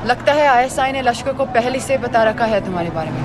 लगता है आईएसआई ने लश्कर को पहले से बता रखा है तुम्हारे बारे में।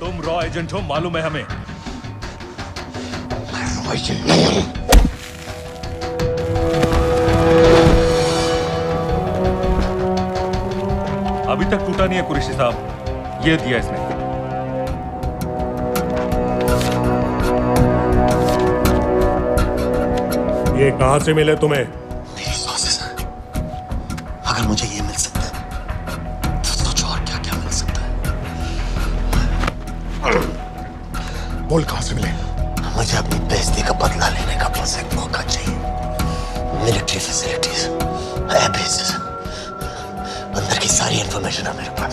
तुम रॉ एजेंट हो, मालूम है हमें। मैं रॉ एजेंट नहीं हूं। अभी तक टूटा नहीं है कुरैशी साहब, ये दिया इसने। ये कहां से मिले तुम्हें? मेरी सॉसेस हैं। अगर मुझे ये मिल सकता है तो सोचो और क्या क्या मिल सकता है। बोल कहां से मिले? मुझे अपनी बेइज्जती का बदला लेने का बस एक मौका चाहिए। मिलिट्री फैसिलिटीज, एयर बेसेस, अंदर की सारी इंफॉर्मेशन है मेरे पास।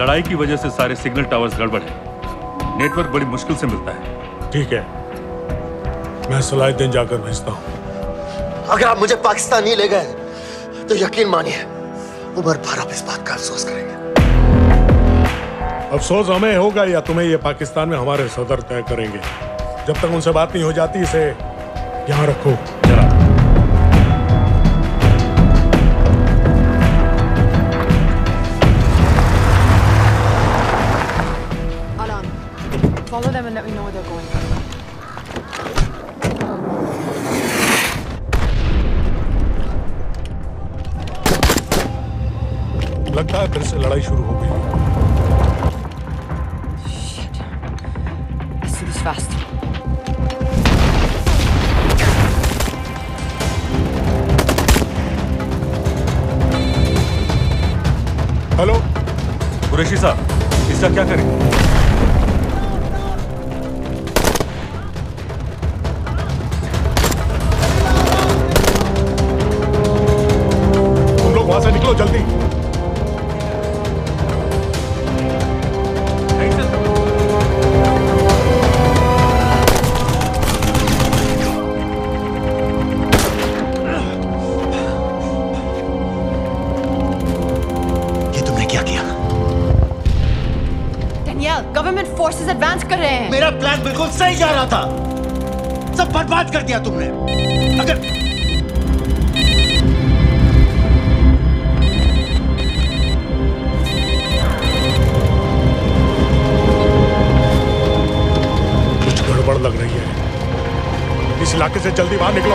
लड़ाई की वजह से सारे सिग्नल टावर्स गड़बड़ है, नेटवर्क बड़ी मुश्किल से मिलता है। ठीक है, मैं सलाहुद्दीन जाकर भेजता हूं। अगर आप मुझे पाकिस्तान नहीं ले गए तो यकीन मानिए उमर भर आप इस बात का अफसोस करेंगे। अफसोस हमें होगा या तुम्हें ये पाकिस्तान में हमारे सदर तय करेंगे। जब तक उनसे बात नहीं हो जाती इसे यहाँ रखो। जरा Follow them and let me know where they're going. लगता है फिर से लड़ाई शुरू हो गई। Shit. Let's do this fast. Hello Qureshi साहब, इसका क्या करें? वहां से निकलो जल्दी। ये तुमने क्या किया? Danielle, गवर्नमेंट फोर्सेस एडवांस कर रहे हैं। मेरा प्लान बिल्कुल सही जा रहा था, सब बर्बाद कर दिया तुमने। अगर लग रही है, इस इलाके से जल्दी बाहर निकलो।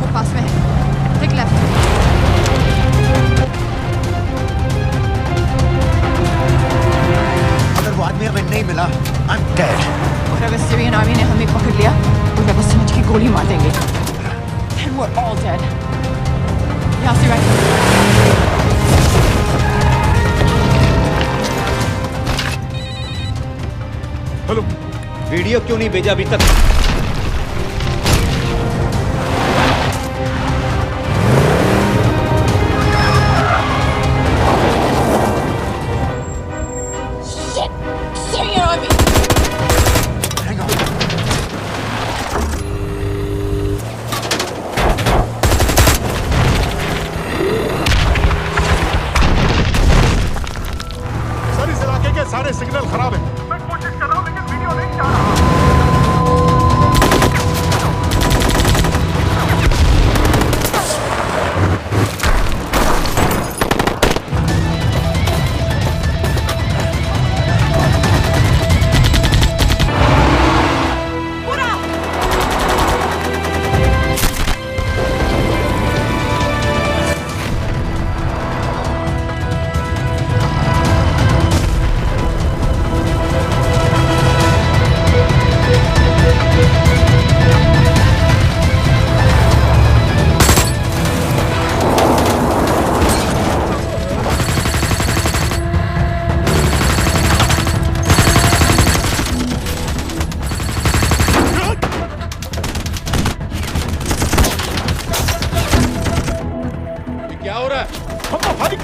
वो पास में है। Take left. वो आदमी हमें नहीं मिला, I'm dead। और अगर सीरियन आर्मी ने हमें पकड़ लिया तो मैं बस समझ के गोली मार देंगे। And we're all dead. यहाँ से right। हेलो, वीडियो क्यों नहीं भेजा अभी तक? Hang on।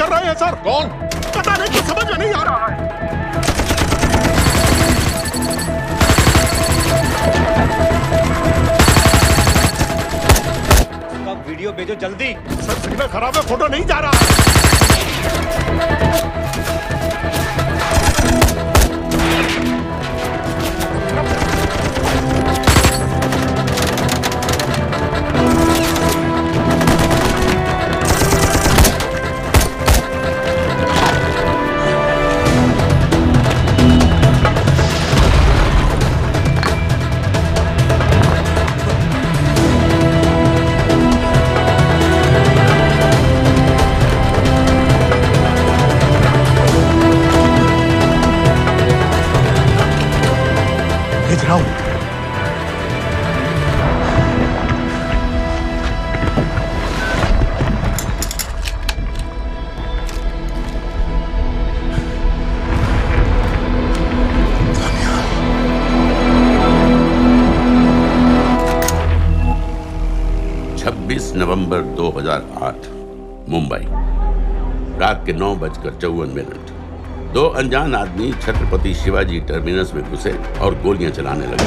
कर रहे हैं सर। कौन? पता नहीं, कुछ समझ में नहीं आ रहा है। वीडियो भेजो जल्दी। सर सिग्नल खराब है, फोटो नहीं जा रहा। भेज रहा हूं। नवंबर 2008 मुंबई, रात के 9:54। दो अनजान आदमी छत्रपति शिवाजी टर्मिनस में घुसे और गोलियां चलाने लगे।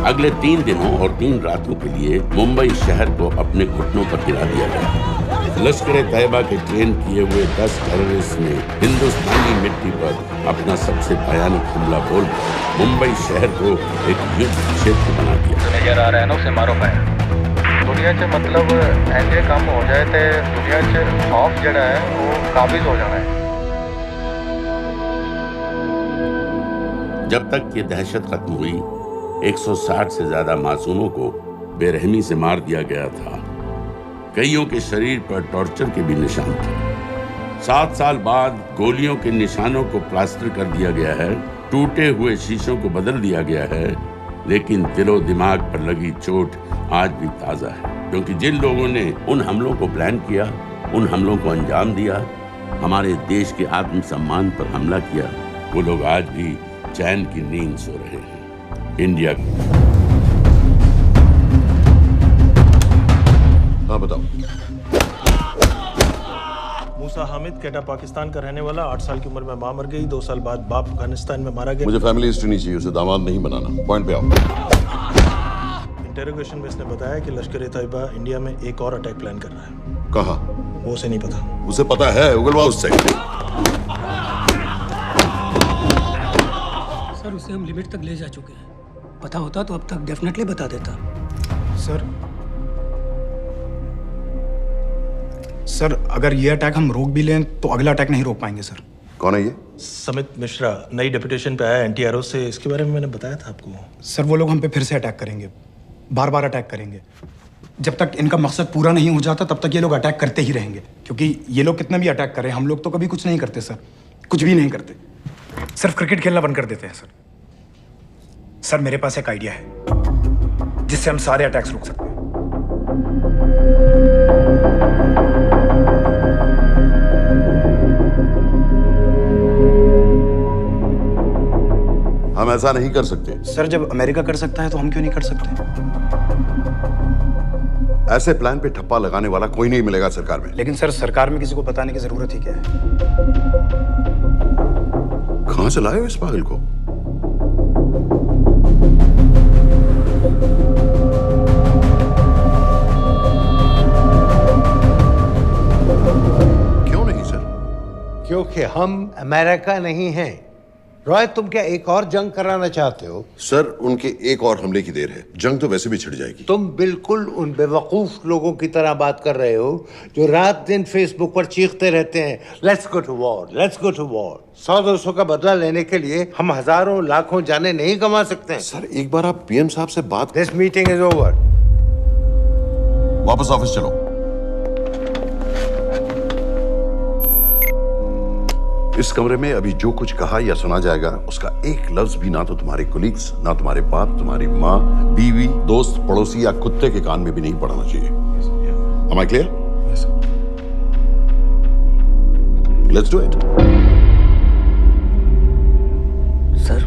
अगले 3 दिनों और 3 रातों के लिए मुंबई शहर को अपने घुटनों पर गिरा दिया गया। लश्कर तैयबा के ट्रेन किए हुए 10 टेररिस्ट ने हिंदुस्तानी मिट्टी पर अपना सबसे भयानक हमला बोल मुंबई शहर को एक युद्ध क्षेत्र बना दिया। नजर आ रहा है ना, उसे मारो पाए दुनिया च मतलब ऐसे काम हो जाए तो दुनिया च खौफ जड़ा है वो काबिज हो जाना है। जब तक ये दहशत खत्म हुई, 160 से ज्यादा मासूमों को बेरहमी से मार दिया गया था। कईयों के शरीर पर टॉर्चर के भी निशान थे। 7 साल बाद गोलियों के निशानों को प्लास्टर कर दिया गया है, टूटे हुए शीशों को बदल दिया गया है, लेकिन दिलो दिमाग पर लगी चोट आज भी ताजा है। क्योंकि जिन लोगों ने उन हमलों को प्लान किया, उन हमलों को अंजाम दिया, हमारे देश के आत्मसम्मान पर हमला किया, वो लोग आज भी चैन की नींद सो रहे हैं। इंडिया। हाँ बताओ। मूसा हामिद, केटा पाकिस्तान का रहने वाला, 8 साल की उम्र में मां मर गई, 2 साल बाद बाप अफगानिस्तान में मारा गया। मुझे फैमिली हिस्ट्री नहीं चाहिए, उसे दामाद नहीं बनाना। पॉइंट पे आओ। इंटरोगेशन में इसने बताया कि लश्कर तैयबा इंडिया में एक और अटैक प्लान कर रहा है। कहाँ? वो उसे नहीं पता। उसे पता है, उगलवा उससे। सर उसे हम लिमिट तक ले जा चुके हैं। पता होता तो अब तक डेफिनेटली बता देता। सर अगर ये अटैक हम रोक भी लें तो अगला अटैक नहीं रोक पाएंगे सर। कौन है ये? समित मिश्रा, नई डेपुटेशन पे आया एंटी-एरो से। इसके बारे में मैंने बताया था आपको। सर वो लोग हम पे फिर से अटैक करेंगे, बार बार अटैक करेंगे। जब तक इनका मकसद पूरा नहीं हो जाता तब तक ये लोग अटैक करते ही रहेंगे। क्योंकि ये लोग कितना भी अटैक करें, हम लोग तो कभी कुछ नहीं करते सर, कुछ भी नहीं करते। सिर्फ क्रिकेट खेलना बंद कर देते हैं सर। सर मेरे पास एक आइडिया है जिससे हम सारे अटैक्स रोक सकते हैं। हम ऐसा नहीं कर सकते। सर जब अमेरिका कर सकता है तो हम क्यों नहीं कर सकते? ऐसे प्लान पे ठप्पा लगाने वाला कोई नहीं मिलेगा सरकार में। लेकिन सर सरकार में किसी को बताने की जरूरत ही क्या है? कहां से लाए हो इस पागल को? क्यों नहीं सर? क्योंकि हम अमेरिका नहीं हैं। रॉय तुम क्या एक और जंग कराना चाहते हो? सर उनके एक और हमले की देर है, जंग तो वैसे भी छिड़ जाएगी। तुम बिल्कुल उन बेवकूफ लोगों की तरह बात कर रहे हो जो रात दिन फेसबुक पर चीखते रहते हैं let's go to war, let's go to war. 100-200 का बदला लेने के लिए हम हजारों लाखों जाने नहीं कमा सकते। सर एक बार आप पीएम साहब से बात। This meeting is over. वापस ऑफिस चलो। इस कमरे में अभी जो कुछ कहा या सुना जाएगा उसका एक लफ्ज भी ना तो तुम्हारे कोलीग्स, ना तुम्हारे बाप, तुम्हारी माँ, बीवी, दोस्त, पड़ोसी या कुत्ते के कान में भी नहीं पड़ना चाहिए। Am I clear? Yes, sir. Let's do it. Sir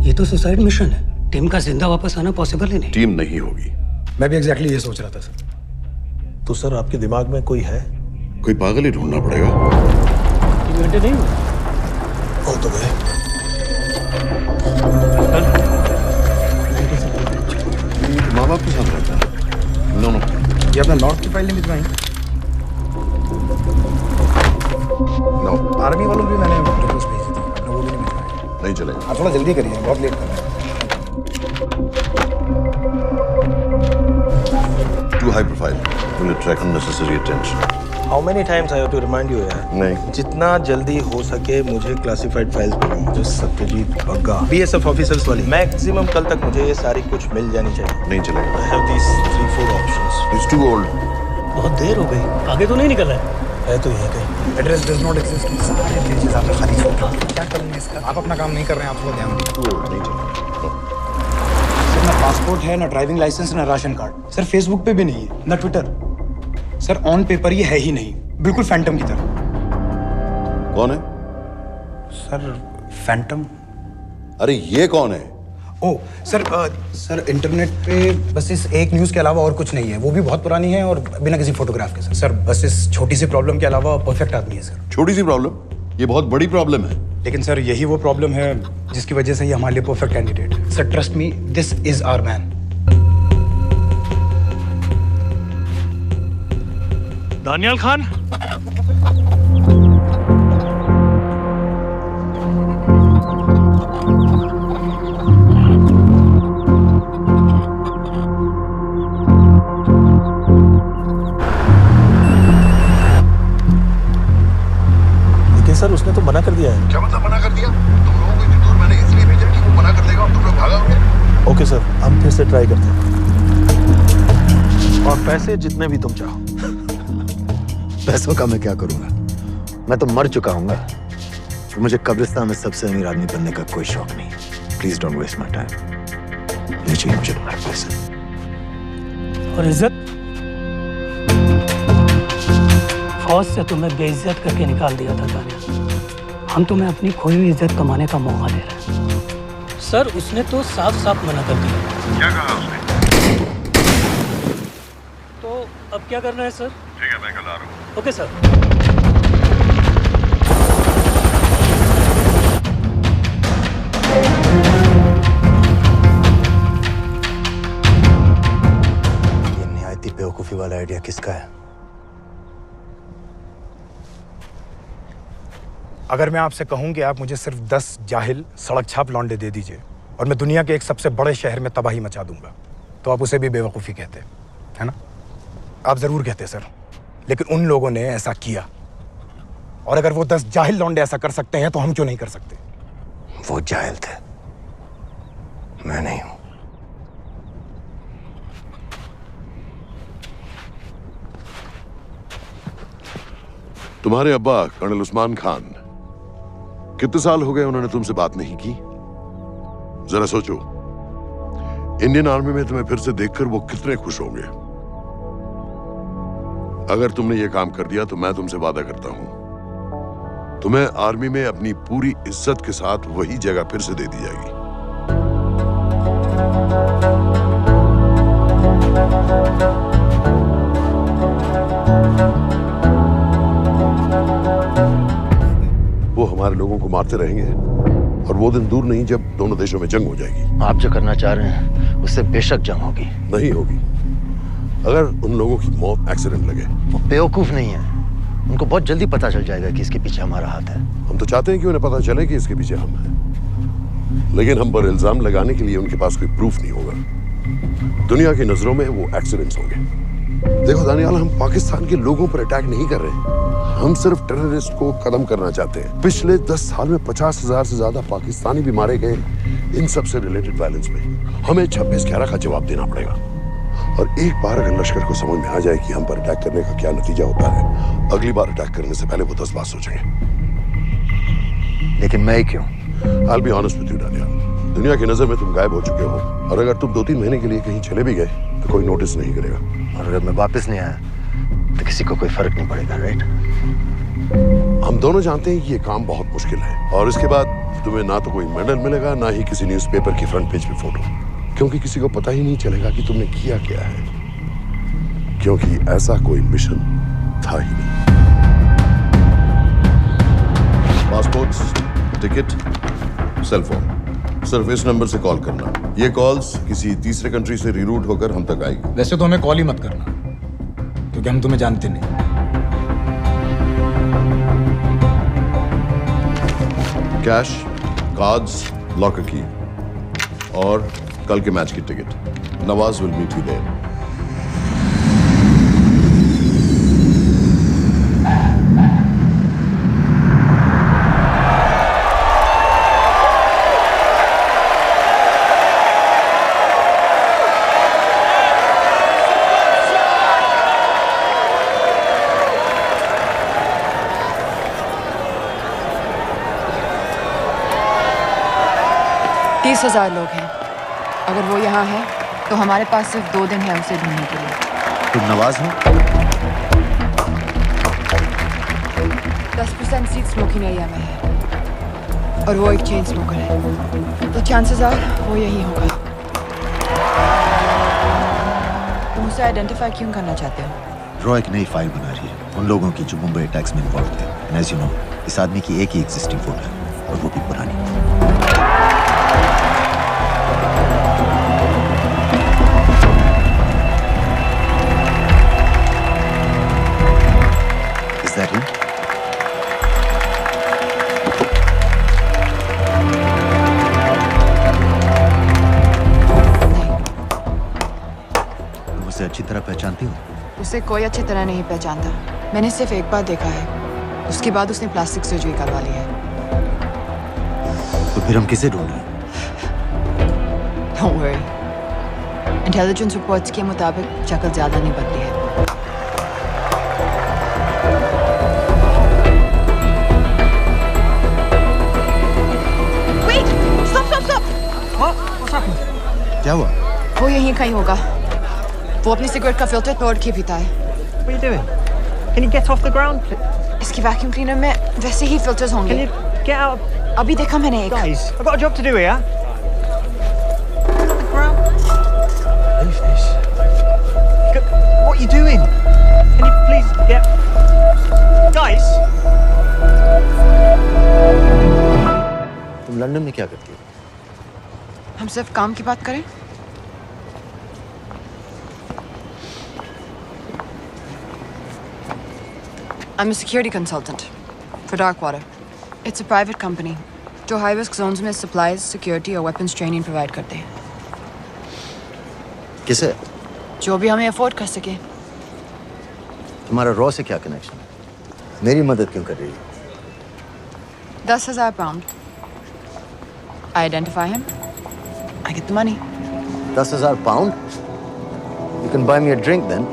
ये तो सुसाइड मिशन है। टीम का जिंदा वापस आना पॉसिबल ही नहीं। टीम नहीं होगी, मैं भी एग्जैक्टली ये सोच रहा था सर। तो सर आपके दिमाग में कोई है? कोई पागल ही ढूंढना पड़ेगा। 3 घंटे नहीं हुए? हो तो गए। माँ बाप के साथ रहता है? नो नो, ये अपना नॉर्थ की फाइल नहीं भिजवाई? नो, आर्मी वालों भी मैंने रिक्वेस्ट भेजी थी, अपने वो भी नहीं भिजवाई। नहीं चलेगा। आप थोड़ा जल्दी करिए, बहुत लेट कर रहे हैं। Too high profile. Will attract unnecessary attention. How many times I have to remind you यार? नहीं। जितना जल्दी हो सके मुझे क्लासिफाइड फाइल्स भेजो, मुझे सत्यजीत बग्गा BSF ऑफिसर्स वाली मैक्सिमम कल तक मुझे ये सारी कुछ मिल जानी चाहिए। नहीं चलेगा। I have these 3-4 options. It's too old. बहुत देर हो गई, आगे तो नहीं निकल रहा है तो यहीं कहीं। Address does not exist. सारे पेजेस आपने खाली छोड़ दिए। क्या करूँगा इसका? आप अपना काम नहीं कर रहे हैं, आपको ध्यान दीजिए। Too old. नहीं चलेगा। सर ना पासपोर्ट है, ना ड्राइविंग लाइसेंस, ना राशन कार्ड। सर फेसबुक पे भी नहीं है, ना ट्विटर। सर ऑन पेपर ये है ही नहीं, बिल्कुल फैंटम की तरह। कौन है? Sir Phantom? अरे ये कौन है? ओह सर, सर इंटरनेट पे बस इस एक न्यूज़ के अलावा और कुछ नहीं है, वो भी बहुत पुरानी है और बिना किसी फोटोग्राफ के। सर बस इस छोटी सी प्रॉब्लम के अलावा परफेक्ट आदमी है सर। छोटी सी प्रॉब्लम? ये बहुत बड़ी प्रॉब्लम है। लेकिन सर यही वो प्रॉब्लम है जिसकी वजह से ये हमारे लिए परफेक्ट कैंडिडेट है। Sir trust me, this is our man. Daniyal Khan. लेकिन सर उसने तो मना कर दिया है। क्या मतलब मना कर दिया? तुम लोगों को इतनी दूर मैंने इसलिए भेजा कि वो मना कर देगा और तुम लोग भागोगे। ओके सर, हम फिर से ट्राई करते हैं और पैसे जितने भी तुम चाहो। पैसों का मैं क्या करूंगा? मैं तो मर चुका हूँ। तो मुझे कब्रिस्तान में सबसे अमीर आदमी बनने का कोई शौक नहीं। Please don't waste my time. नहीं चाहिए मुझे तुम्हारे पैसे। और इज्जत? फौज से तुम्हें बेइज्जत करके निकाल दिया था दानिया। हम तुम्हें अपनी खोई हुई इज्जत कमाने का मौका दे रहे हैं। सर उसने तो साफ साफ मना कर दिया। क्या कहा उसने? तो अब क्या करना है सर? ठीक है, मैं कल आ रहा हूँ। Okay sir. ये निहायती बेवकूफी वाला आइडिया किसका है? अगर मैं आपसे कहूं कि आप मुझे सिर्फ 10 जाहिल सड़क छाप लौंडे दे दीजिए और मैं दुनिया के एक सबसे बड़े शहर में तबाही मचा दूंगा, तो आप उसे भी बेवकूफ़ी कहते, है ना? आप ज़रूर कहते सर, लेकिन उन लोगों ने ऐसा किया। और अगर वो 10 जाहिल लौंडे ऐसा कर सकते हैं तो हम क्यों नहीं कर सकते? वो जाहिल थे, मैं नहीं हूं। तुम्हारे अब्बा कर्नल उस्मान खान, कितने साल हो गए उन्होंने तुमसे बात नहीं की? जरा सोचो, इंडियन आर्मी में तुम्हें फिर से देखकर वो कितने खुश होंगे। अगर तुमने ये काम कर दिया तो मैं तुमसे वादा करता हूं, तुम्हें आर्मी में अपनी पूरी इज्जत के साथ वही जगह फिर से दे दी जाएगी। वो हमारे लोगों को मारते रहेंगे और वो दिन दूर नहीं जब दोनों देशों में जंग हो जाएगी। आप जो करना चाह रहे हैं उससे बेशक जंग होगी। नहीं होगी। अगर उन लोगों की मौत एक्सीडेंट लगे। वो बेवकूफ नहीं है, उनको बहुत जल्दी पता चल जाएगा कि इसके पीछे हमारा हाथ है। हम तो चाहते हैं कि उन्हें पता चले कि इसके पीछे हम हैं, लेकिन हम पर इल्जाम लगाने के लिए उनके पास कोई प्रूफ नहीं होगा। दुनिया की नजरों में वो एक्सीडेंट्स होंगे। देखो दानियाल, हम पाकिस्तान के लोगों पर अटैक नहीं कर रहे हैं, हम सिर्फ टेररिस्ट को खत्म करना चाहते हैं। पिछले 10 साल में 50,000 से ज्यादा पाकिस्तानी भी मारे गए इन सब से रिलेटेड वायलेंस में। हमें 26/11 का जवाब देना पड़ेगा। और एक बार अगर लश्कर को समझ में आ जाए कि हम पर अटैक करने का क्या नतीजा होता है, अगली बार अटैक करने से पहले वो 10 बार सोचेंगे। लेकिन मैं क्यों? I'll be honest with you, Daniyal, दुनिया की नजर में तुम गायब हो चुके हो, और अगर तुम 2-3 महीने के लिए कहीं चले भी गए तो कोई नोटिस नहीं करेगा। और अगर मैं वापस नहीं आया तो किसी को कोई फर्क नहीं पड़ेगा, राइट? हम दोनों जानते हैं कि ये काम बहुत मुश्किल है, और इसके बाद तुम्हें ना तो कोई मेडल मिलेगा, ना ही किसी न्यूज़पेपर की फ्रंट पेज पे फोटो। क्योंकि किसी को पता ही नहीं चलेगा कि तुमने किया क्या है, क्योंकि ऐसा कोई मिशन था ही नहीं। पासपोर्ट्स, टिकट, सेल फोन, सिर्फ इस नंबर से कॉल करना। ये कॉल्स किसी तीसरे कंट्री से रीरूट होकर हम तक आएगी। वैसे तो हमें कॉल ही मत करना, क्योंकि हम तुम्हें जानते नहीं। कैश, कार्ड्स, लॉकर की और कल के मैच की टिकट। Nawaz will meet you there. तीस 30,000 लोग हैं। अगर वो यहाँ है तो हमारे पास सिर्फ 2 दिन है उसे ढूंढने के लिए। तुम नवाज हो? 10% सीट स्मोकिंग एरिया में है और वो एक चेन स्मोकर है, तो चांसेस आर वो यही होगा। तुम उसे आइडेंटिफाई क्यों करना चाहते हो? रॉ एक नई फाइल बना रही है उन लोगों की जो मुंबई अटैक्स में इन्वॉल्व थे। एंड एज यू नो, इस आदमी की एक ही एग्जिस्टिंग फोन है और वो भी पुरानी। Is that him? तुम उसे अच्छी तरह पहचानती हो? उसे कोई अच्छी तरह नहीं पहचानता। मैंने सिर्फ एक बार देखा है, उसके बाद उसने प्लास्टिक सर्जरी करवा ली है। तो फिर हम किसे ढूंढ रहे हैं? Don't worry. इंटेलिजेंस रिपोर्ट्स के मुताबिक शक्ल ज्यादा नहीं बदली है। क्या हुआ? वो यहीं कहीं होगा। वो अपनी सिगरेट का फिल्टर तोड़ के पीता है। What are you doing? Can you get off the ground? इसकी वैक्यूम क्लीनर में वैसे ही फिल्टर्स होंगे। Can you get out? अभी देखा मैंने एक। Guys, I've got a job to do here. Get off the ground. Leave this. What are you doing? Can you please get... Guys? तुम London में क्या करती हो? हम सिर्फ काम की बात करें? I'm a security consultant for Darkwater. It's a private company जो high risk zones में supplies, security और weapons training provide करते हैं। किसे? जो भी हमें अफोर्ड कर सके। तुम्हारा रॉ से क्या कनेक्शन है? मेरी मदद क्यों कर रही है? 10,000 pound. I identify him. I get the money. 10,000 pound? You can buy me a drink then.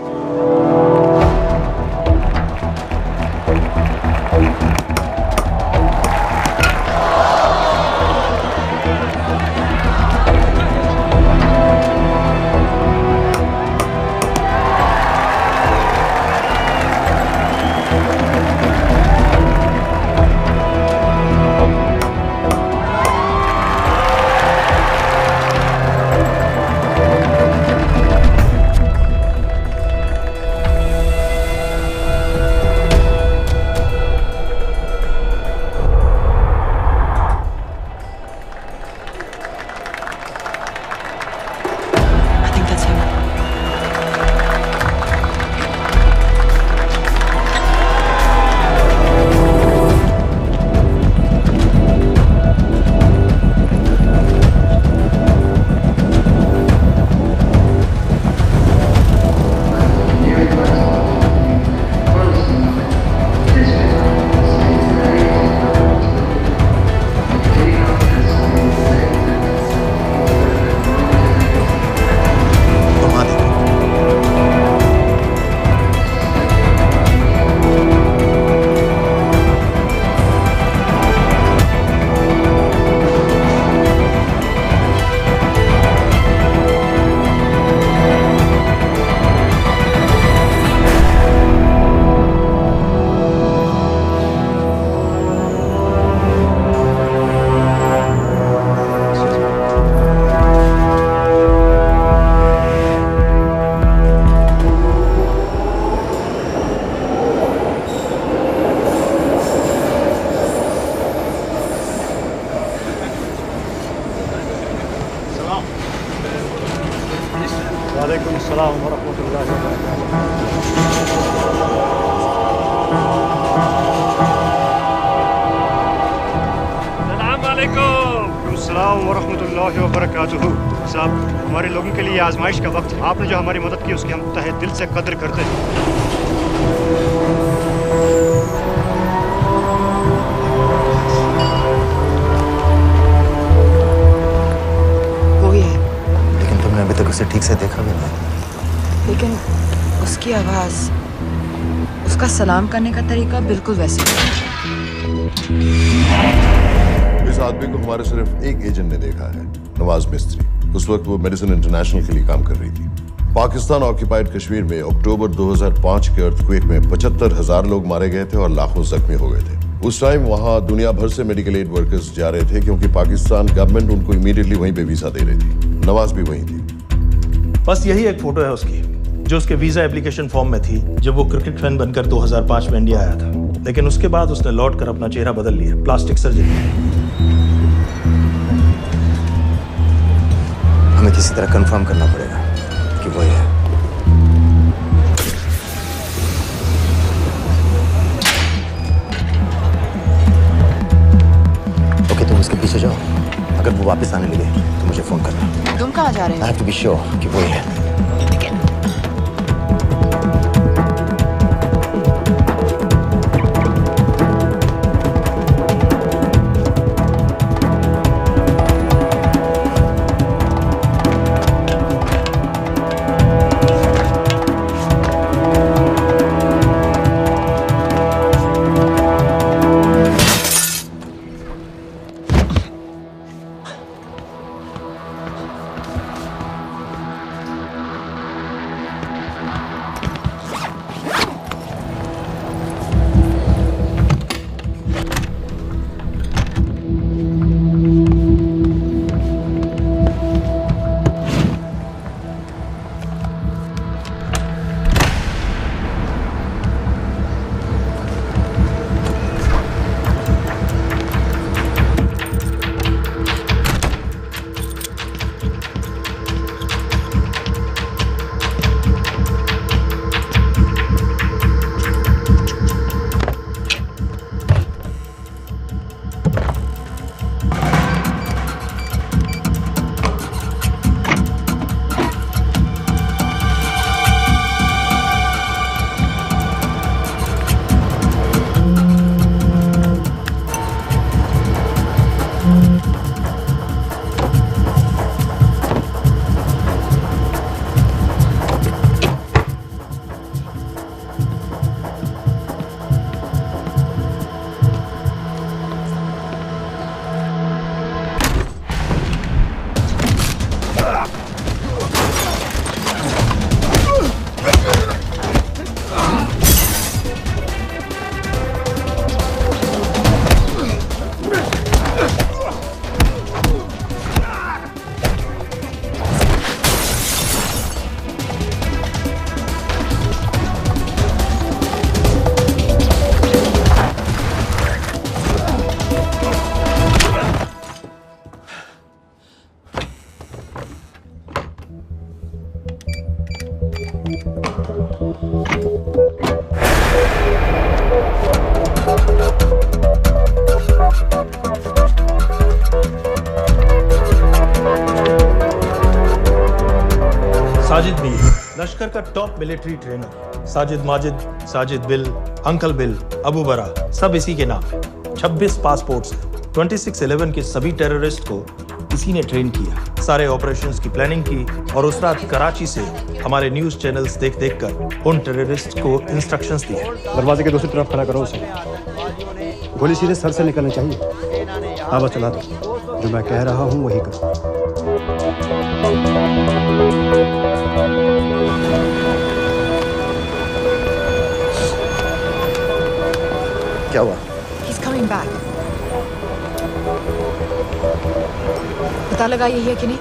अस्सलाम वरहमतुल्लाहि वबरकातुहू। वबरकातुहू। साहब, हमारे लोगों के लिए आजमाइश का वक्त है। आपने जो हमारी मदद की उसकी हम तहे दिल से कदर करते हैं। वो ही है, लेकिन तुमने अभी तक उसे ठीक से देखा भी नहीं। लेकिन उसकी आवाज, उसका सलाम करने का तरीका बिल्कुल वैसे ही है। इस आदमी को हमारे सिर्फ एक एजेंट ने देखा है, नवाज मिस्त्री। उस वक्त वो मेडिसिन इंटरनेशनल के लिए काम कर रही थी। पाकिस्तान ऑक्यूपाइड कश्मीर में अक्टूबर 2005 के अर्थक्वेक में 75,000 लोग मारे गए थे और लाखों जख्मी हो गए थे। उस टाइम वहां दुनिया भर से मेडिकल एड वर्कर्स जा रहे थे क्योंकि पाकिस्तान गवर्नमेंट उनको इमीडिएटली वहीं पे वीजा दे रही थी। नवाज भी वहीं थी। बस यही एक फोटो है उसकी, जो उसके वीजा एप्लीकेशन फॉर्म में थी जब वो क्रिकेट फैन बनकर 2005 में इंडिया आया था। लेकिन उसके बाद उसने लौट कर अपना चेहरा बदल लिया, प्लास्टिक सर्जरी। हमें किसी तरह कंफर्म करना पड़ेगा कि वो है। ओके, तुम उसके पीछे जाओ। अगर वो वापस आने लगे तो मुझे फोन करना। तुम कहाँ जा रहे हो? I have to be sure कि वो है। साजिद भी, लश्कर का top military trainer. Sajid Majid, Sajid bill, uncle bill, Abu बरा, सब इसी के नाम है। 26 पासपोर्ट्स हैं। 26/11 के सभी टेररिस्ट को इसी ने ट्रेन किया। सारे ऑपरेशंस की प्लानिंग की और उस रात कराची से हमारे न्यूज चैनल्स देख देख कर उन टेररिस्ट को इंस्ट्रक्शंस दिए। दरवाजे के दूसरी तरफ खड़ा करो उसे। गोली सीधे सर से निकलनी चाहिए। हाँ बस चला दो, जो मैं कह रहा हूँ वही करो। क्या हुआ? He's coming back. पता लगा यही है कि नहीं?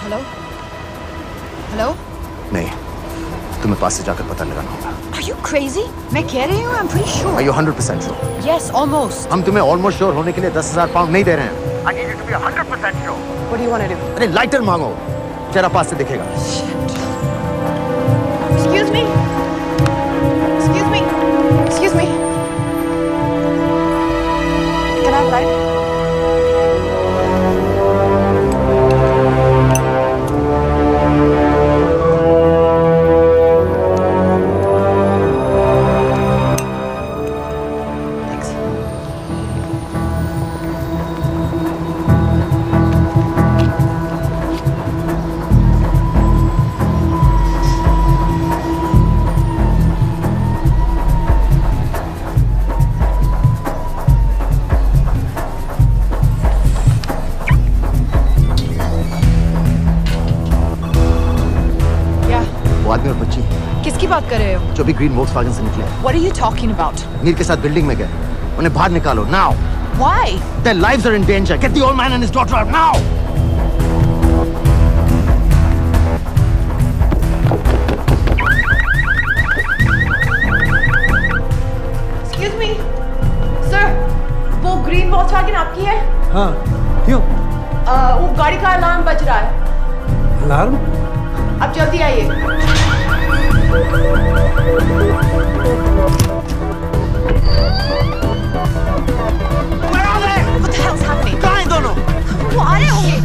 हेलो? हेलो? नहीं, तुम्हें पास से जाकर पता लगाना होगा। Are you crazy? मैं कह रही हूँ, I'm pretty sure. Are you 100% sure? Yes, almost. हम तुम्हें almost sure होने के लिए 10,000 पाउंड नहीं दे रहे हैं. I need you to be 100% sure. What do you want to do? अरे लाइटर मांगो, तेरा पास से दिखेगा. Excuse me. Excuse me. Excuse me. Can I have a light? आदमी और बच्ची किसकी बात कर रहे हो? जो भी ग्रीन वोक्सवैगन से निकले. What are you talking about? Mir के साथ बिल्डिंग में गए. उन्हें बाहर निकालो now. Why? Their lives are in danger. Get the old man and his daughter out now. Excuse me, sir. वो ग्रीन वोक्सवैगन आपकी है? हाँ, क्यों? वो गाड़ी का अलार्म बज रहा है. अलार्म? अब जल्दी आइए. What the hell's happening? कहाँ हैं दोनों? वो आ रहे होंगे.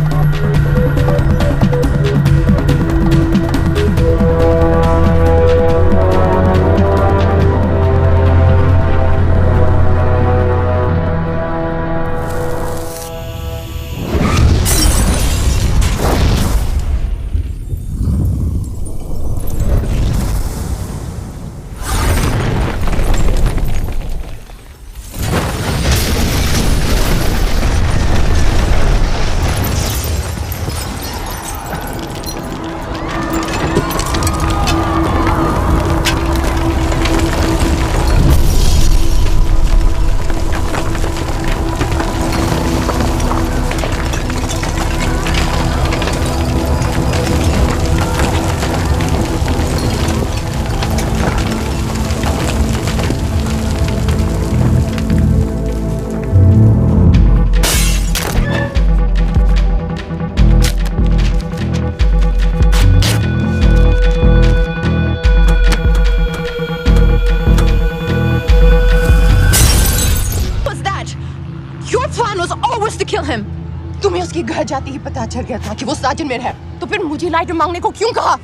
तुम्हें उसके घर जाते ही पता चल गया था कि वो साजन में है, तो फिर मुझे लाइटर मांगने को क्यों कहा?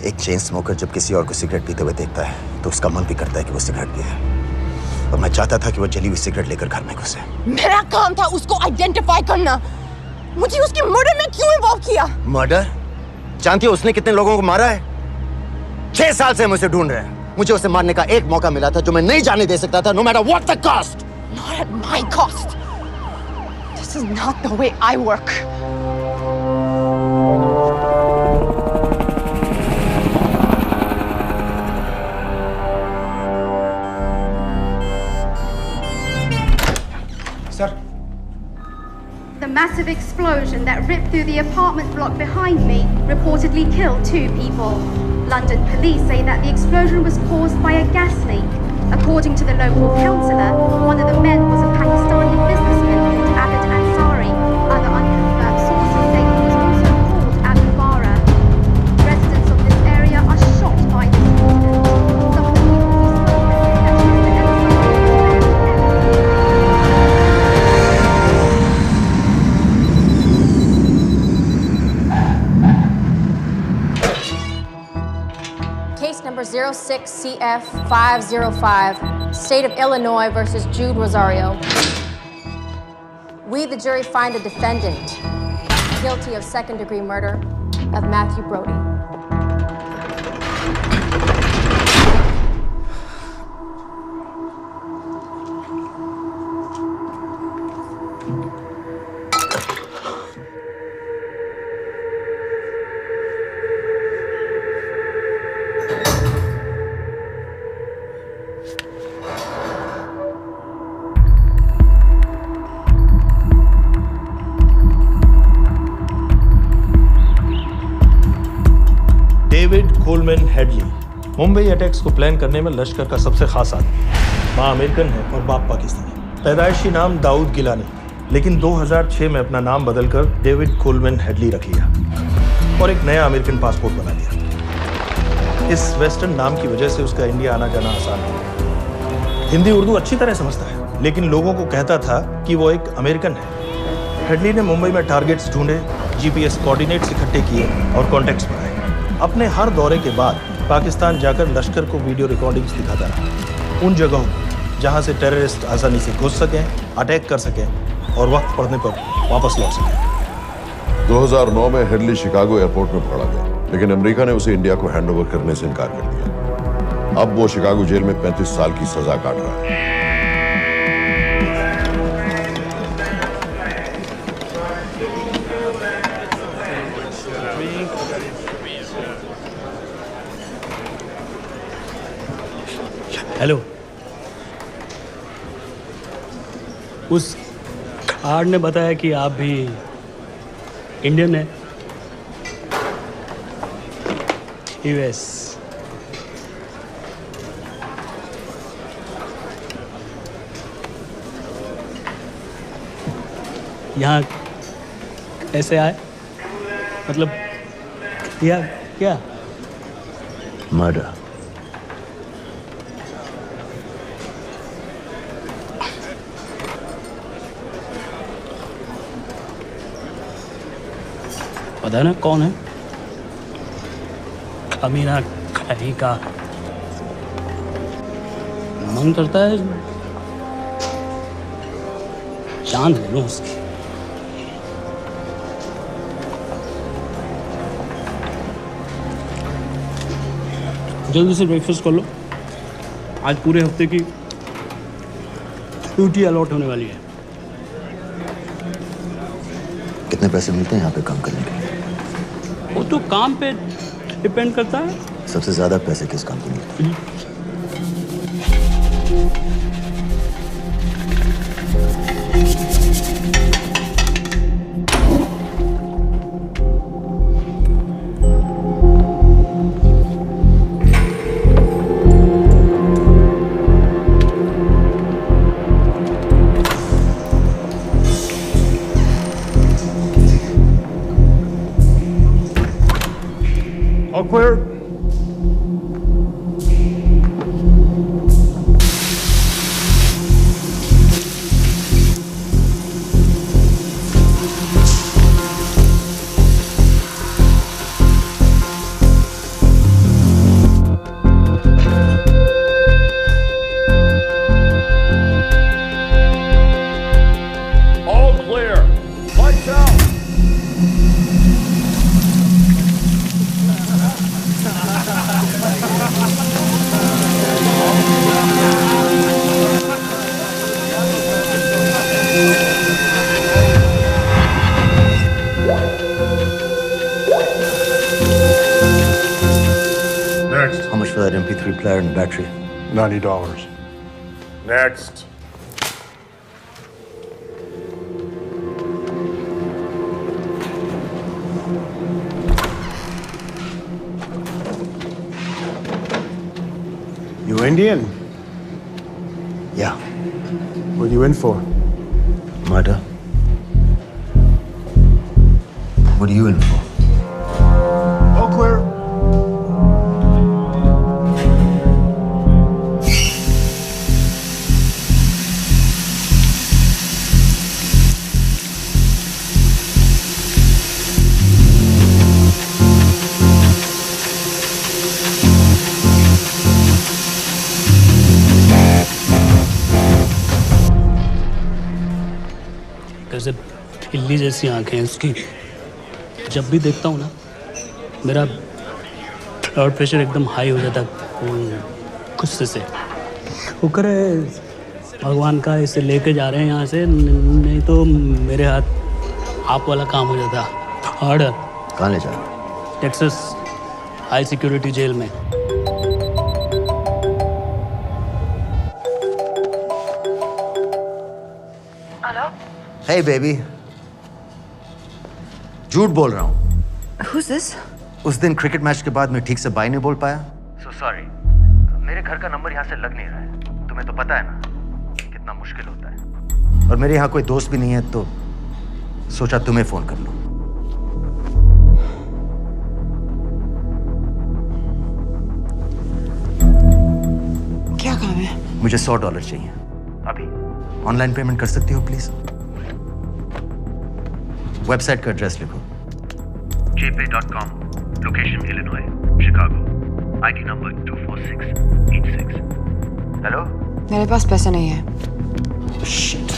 एक चेन स्मोकर जब किसी और को सिगरेट पीते हुए देखता है तो उसका मन भी करता है कि वो सिगरेट पिए, और मैं चाहता था कि वो जली हुई सिगरेट लेकर घर में घुसे. मेरा काम था उसको आइडेंटिफाई करना. मुझे उसके मर्डर में क्यों इन्वॉल्व किया? मर्डर? जानती हो उसने कितने लोगों को मारा है? 6 साल से हम उसे ढूंढ रहे हैं. मुझे उसे मारने का एक मौका मिला था जो मैं नहीं जाने दे सकता था, no matter what the cost. Not at my cost. This is not the way I work. Sir. The massive explosion that ripped through the apartment block behind me reportedly killed 2 people. London police say that the explosion was caused by a gas leak. According to the local councillor, one of the men was a Pakistani businessman called Abid Ansari. Other unconfirmed sources say he was also called Abu Bara. Residents of this area are shocked by this incident. Some of the people we spoke with say that Mr. Case number 06CF505, State of Illinois versus Jude Rosario. We, the jury, find the defendant guilty of second-degree murder of Matthew Brody. David Coleman Headley Mumbai attacks को plan करने में लश्कर का सबसे खास आदमी। माँ American है और बाप पाकिस्तानी। पैदाइशी नाम दाऊद गिलानी, लेकिन 2006 में अपना नाम बदलकर डेविड कोलमैन हेडली रख लिया और एक नया अमेरिकन पासपोर्ट बना लिया। इस वेस्टर्न नाम की वजह से उसका इंडिया आना जाना आसान है। हिंदी उर्दू अच्छी तरह समझता है, लेकिन लोगों को कहता था कि वो एक अमेरिकन है। हेडली ने मुंबई में टारगेट्स ढूंढे, जीपीएस कोऑर्डिनेट्स इकट्ठे किए और कॉन्टेक्ट्स बनाए। अपने हर दौरे के बाद पाकिस्तान जाकर लश्कर को वीडियो रिकॉर्डिंग्स दिखाता रहा, उन जगहों जहां से टेररिस्ट आसानी से घुस सकें, अटैक कर सकें और वक्त पड़ने पर वापस लौट सकें। 2009 में हेडली शिकागो एयरपोर्ट में पकड़ा गया, लेकिन अमेरिका ने उसे इंडिया को हैंडओवर करने से इनकार कर दिया। अब वो शिकागो जेल में 35 साल की सजा काट रहा है। हेलो, उस कार्ड ने बताया कि आप भी इंडियन हैं। यूएस। यहाँ कैसे आए? मतलब क्या क्या? मर्डर। पता ना कौन है? कमीना कहीं का। मन करता है जान ले लो उसकी। जल्दी से ब्रेकफास्ट कर लो, आज पूरे हफ्ते की ड्यूटी अलॉट होने वाली है। कितने पैसे मिलते हैं यहाँ पे काम करने के लिए? वो तो काम पे डिपेंड करता है। सबसे ज्यादा पैसे किस काम को मिलते हैं? All clear? All clear. Lights out. Next. How much for that MP3 player and battery? $90. Next. You Indian? Yeah. What are you in for? Murder. What are you in for? All clear. कैसे बिल्ली जैसी आंखें हैं उसकी। जब भी देखता हूँ ना, मेरा ब्लड प्रेशर एकदम हाई हो जाता है गुस्से से। शुक्र है भगवान का इसे लेके जा रहे हैं यहाँ से, नहीं तो मेरे हाथ आप वाला काम हो जाता। ऑर्डर। कहाँ ले जा रहे हो? टेक्सास हाई सिक्योरिटी जेल में। Hey baby. झूठ बोल रहा हूँ। Who's this? उस दिन क्रिकेट मैच के बाद मैं ठीक से बाय नहीं बोल पाया, so सॉरी, मेरे घर का नंबर यहाँ से लग नहीं रहा है। तुम्हें तो पता है ना कितना मुश्किल होता है। और मेरे यहाँ कोई दोस्त भी नहीं है, तो सोचा तुम्हें फोन कर लूं। क्या काम है? मुझे $100 चाहिए अभी। ऑनलाइन पेमेंट कर सकती हो प्लीज? वेबसाइट का एड्रेस लिखो। jpay.com, location Illinois, Chicago, ID number 24686। Hello? मेरे पास पैसे नहीं है। Shit.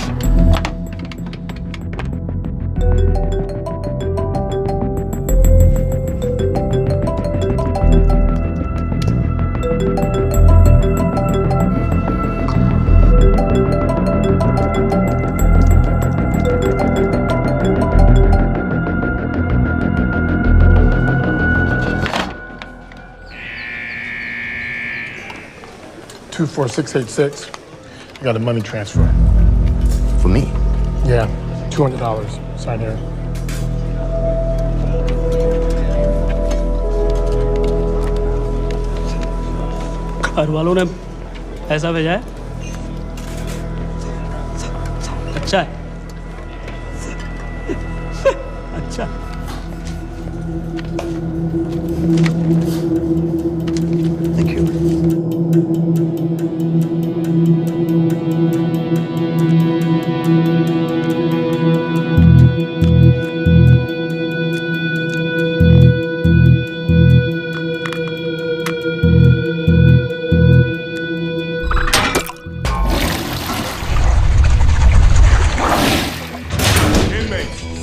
$24686. I got a money transfer. For me? Yeah, $200. Sign here. घर वालों ने पैसा भेजा है? अच्छा है। अच्छा। Thank you.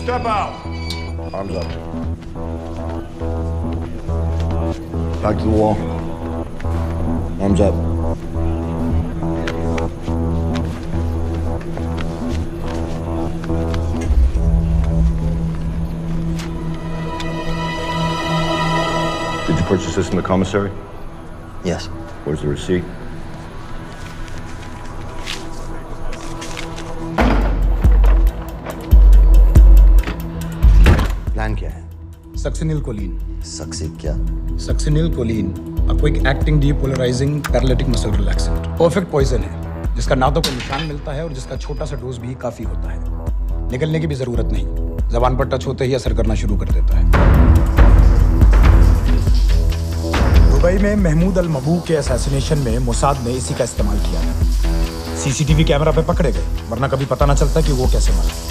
Step out. Arms up. Back to the wall. Arms up. Did you purchase this in the commissary? Yes. Where's the receipt? Plan क्या है? Succinyl choline. सक्सी क्या? Succinyl choline, a quick acting depolarizing paralytic muscle relaxant। Perfect poison है जिसका ना तो कोई निशान मिलता है और जिसका छोटा सा डोज भी काफी होता है। निकलने की भी जरूरत नहीं, जबान पर टच होते ही असर करना शुरू कर देता है। दुबई में महमूद अल मबूक के असैसिनेशन में मोसाद ने इसी का इस्तेमाल किया था। सीसीटीवी कैमरा पे पकड़े गए, वरना कभी पता ना चलता कि वो कैसे मरा।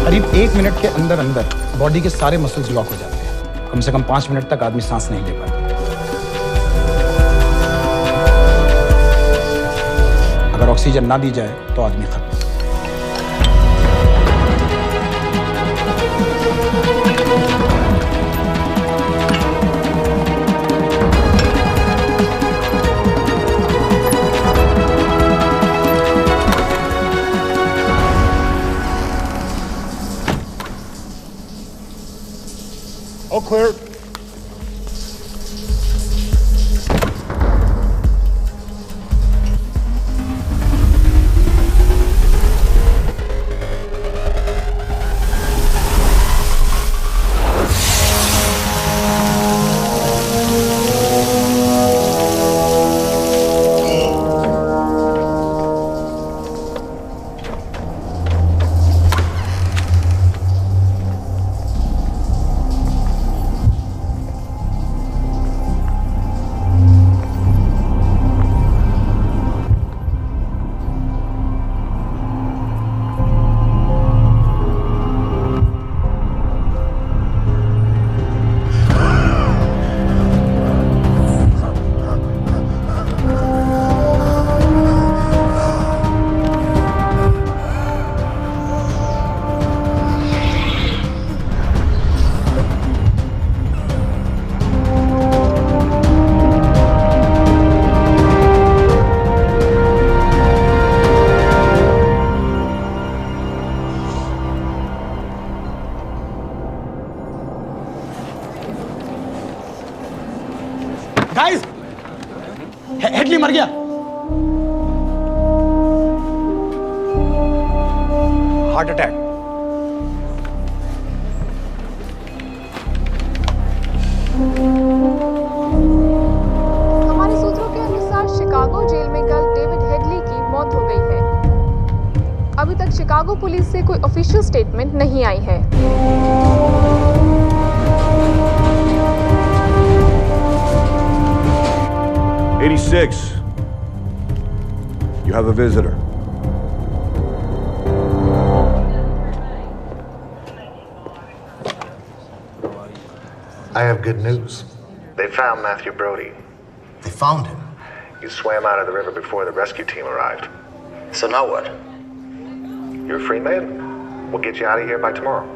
करीब 1 मिनट के अंदर अंदर बॉडी के सारे मसल्स लॉक हो जाते हैं। कम से कम 5 मिनट तक आदमी सांस नहीं ले पाता। अगर ऑक्सीजन ना दी जाए तो आदमी खत्म। All clear. गाइस, हेडली मर गया। Heart attack. हमारे सूत्रों के अनुसार शिकागो जेल में कल डेविड हेडली की मौत हो गई है। अभी तक शिकागो पुलिस से कोई ऑफिशियल स्टेटमेंट नहीं आई है। You have a visitor. I have good news. They found Matthew Brody. They found him. He swam out of the river before the rescue team arrived. So now what? You're a free man. We'll get you out of here by tomorrow.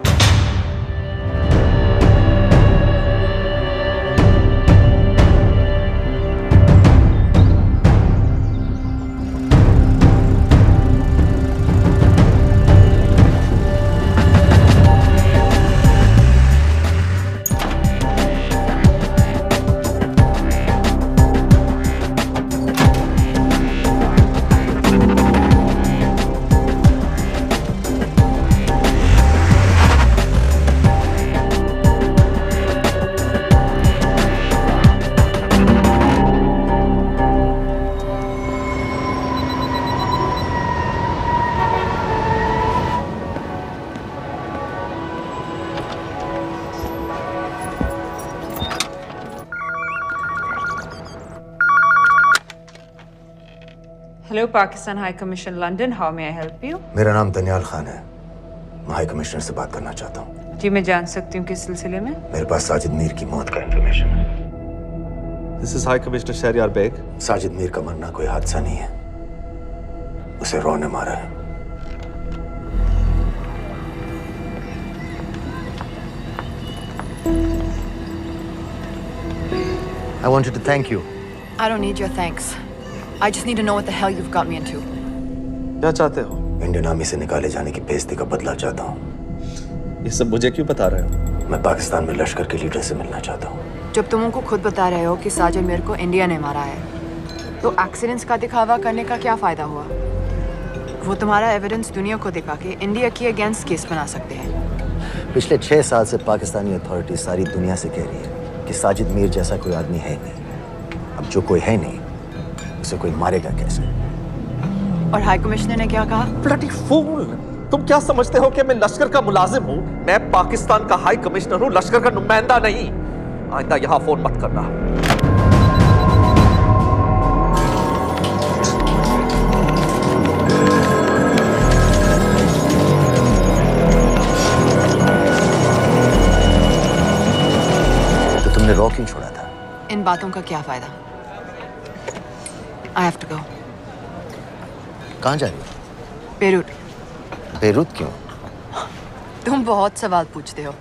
Hello, Pakistan High Commission, London. How may I help you? मेरा नाम दनियाल खान है। मैं high commissioner से बात करना चाहता हूँ। जी, मैं जान सकती हूँ किस सिलसिले में? मेरे पास साजिद मीर की मौत का इंफॉर्मेशन है। This is High Commissioner Shahryar Beg. Sajid Mir का मरना कोई हादसा नहीं है। उसे रॉ ने मारा है। I wanted to thank you. I don't need your thanks. I just need to know what the hell you've got me into. क्या चाहते हो? इंडियन आर्मी से निकाले जाने की बेइज्जती का बदला चाहता हूँ। ये सब मुझे क्यों बता रहे हो? मैं पाकिस्तान में लश्कर के लीडर से मिलना चाहता हूँ। जब तुम उनको खुद बता रहे हो कि साजिद मीर को इंडिया ने मारा है, तो एक्सीडेंट्स का दिखावा करने का क्या फायदा हुआ? वो तुम्हारा एविडेंस दुनिया को दिखा के इंडिया के अगेंस्ट केस बना सकते हैं। पिछले 6 साल से पाकिस्तानी अथॉरिटी सारी दुनिया से कह रही है कि साजिद मीर जैसा कोई आदमी है नहीं। अब जो कोई है नहीं, उसे कोई मारेगा कैसे? और हाई कमिश्नर ने क्या कहा? Bloody fool! तुम क्या समझते हो कि मैं लश्कर का मुलाजिम हूँ? मैं पाकिस्तान का हाई कमिश्नर हूँ, लश्कर का नुमाइंदा नहीं। आइंदा यहाँ फोन मत करना। तो तुमने रॉ क्यों छोड़ा था? इन बातों का क्या फायदा? I have to go. कहाँ जा रही हो? बेरूट। बेरूत क्यों? तुम बहुत सवाल पूछते हो।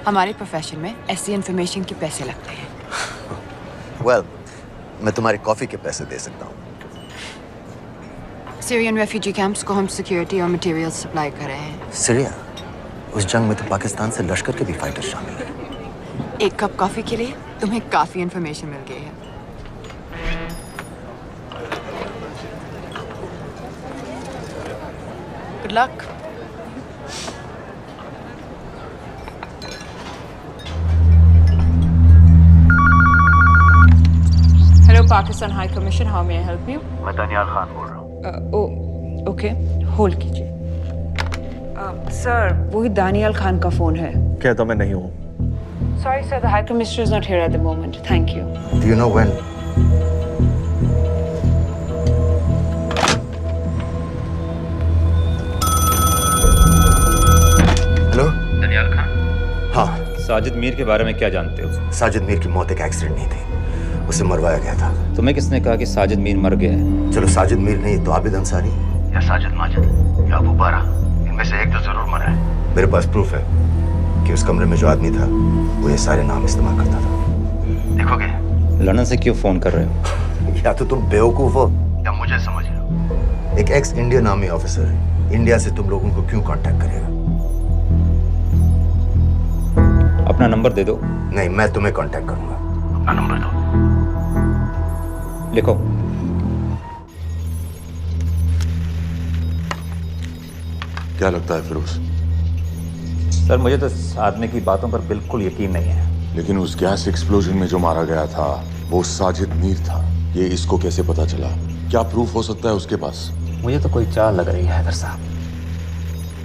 हमारे प्रोफेशन में ऐसी इंफॉर्मेशन के पैसे लगते हैं। Well, मैं तुम्हारी कॉफी के पैसे दे सकता हूँ। सीरियन रेफ्यूजी कैंप्स को हम सिक्योरिटी और मटेरियल सप्लाई कर रहे हैं। सीरिया? उस जंग में तो पाकिस्तान से लश्कर के भी फाइटर शामिल हैं। एक कप कॉफी के लिए तुम्हें काफी इंफॉर्मेशन मिल गई है। Good luck. Hello, Pakistan High Commission. How may I help you? मैं दनियाल खान बोल रहा हूँ। Okay. Hold कीजिए। Sir, वही दानियाल खान का फोन है। कहता मैं नहीं हूँ। Sorry, sir. The High Commissioner is not here at the moment. Thank you. Do you know when? Hello? Daniyal Khan. हाँ। साजिद मीर के बारे में क्या जानते हो? साजिद मीर की मौत एक एक्सीडेंट नहीं थी, उसे मरवाया गया था। तुम्हें किसने कहा कि साजिद मीर मर गया है? चलो साजिद मीर नहीं तो आबिद अंसारी या साजिद माजिद या अबू बारा, इनमें से एक तो जरूर मरा है। मेरे पास प्रूफ है कि उस कमरे में जो आदमी था वो ये सारे नाम इस्तेमाल करता था। देखोगे? लंदन से क्यों फोन कर रहे हो? या तो तुम बेवकूफ हो या मुझे समझ लो। एक एक्स इंडियन आर्मी ऑफिसर है, इंडिया से तुम लोगों को क्यों कांटेक्ट करेगा? अपना नंबर दे दो। नहीं, मैं तुम्हें कांटेक्ट करूंगा। अपना नंबर दो। लिखो। क्या लगता है फिरोज? सर मुझे तो इस आदमी की बातों पर बिल्कुल यकीन नहीं है। लेकिन उस गैस एक्सप्लोजन में जो मारा गया था वो साजिद मीर था। ये इसको कैसे पता चला? क्या प्रूफ हो सकता है उसके पास? मुझे तो कोई चाल लग रही है हैदर साहब।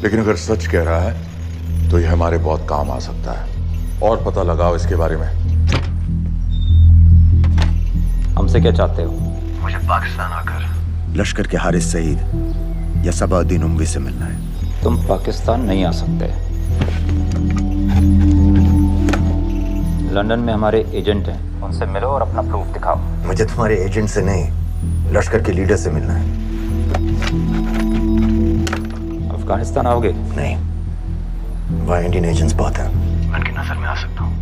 लेकिन अगर सच कह रहा है तो ये हमारे बहुत काम आ सकता है। और पता लगाओ इसके बारे में। हमसे क्या चाहते हो? मुझे पाकिस्तान आकर लश्कर के हारिस सईद या सबाउद्दीन उमवी से मिलना है। तुम पाकिस्तान नहीं आ सकते। लंदन में हमारे एजेंट हैं, उनसे मिलो और अपना प्रूफ दिखाओ। मुझे तुम्हारे एजेंट से नहीं, लश्कर के लीडर से मिलना है। अफगानिस्तान आओगे? नहीं, वहाँ इंडियन एजेंट्स बहुत हैं। मैं उनकी नजर में आ सकता हूँ।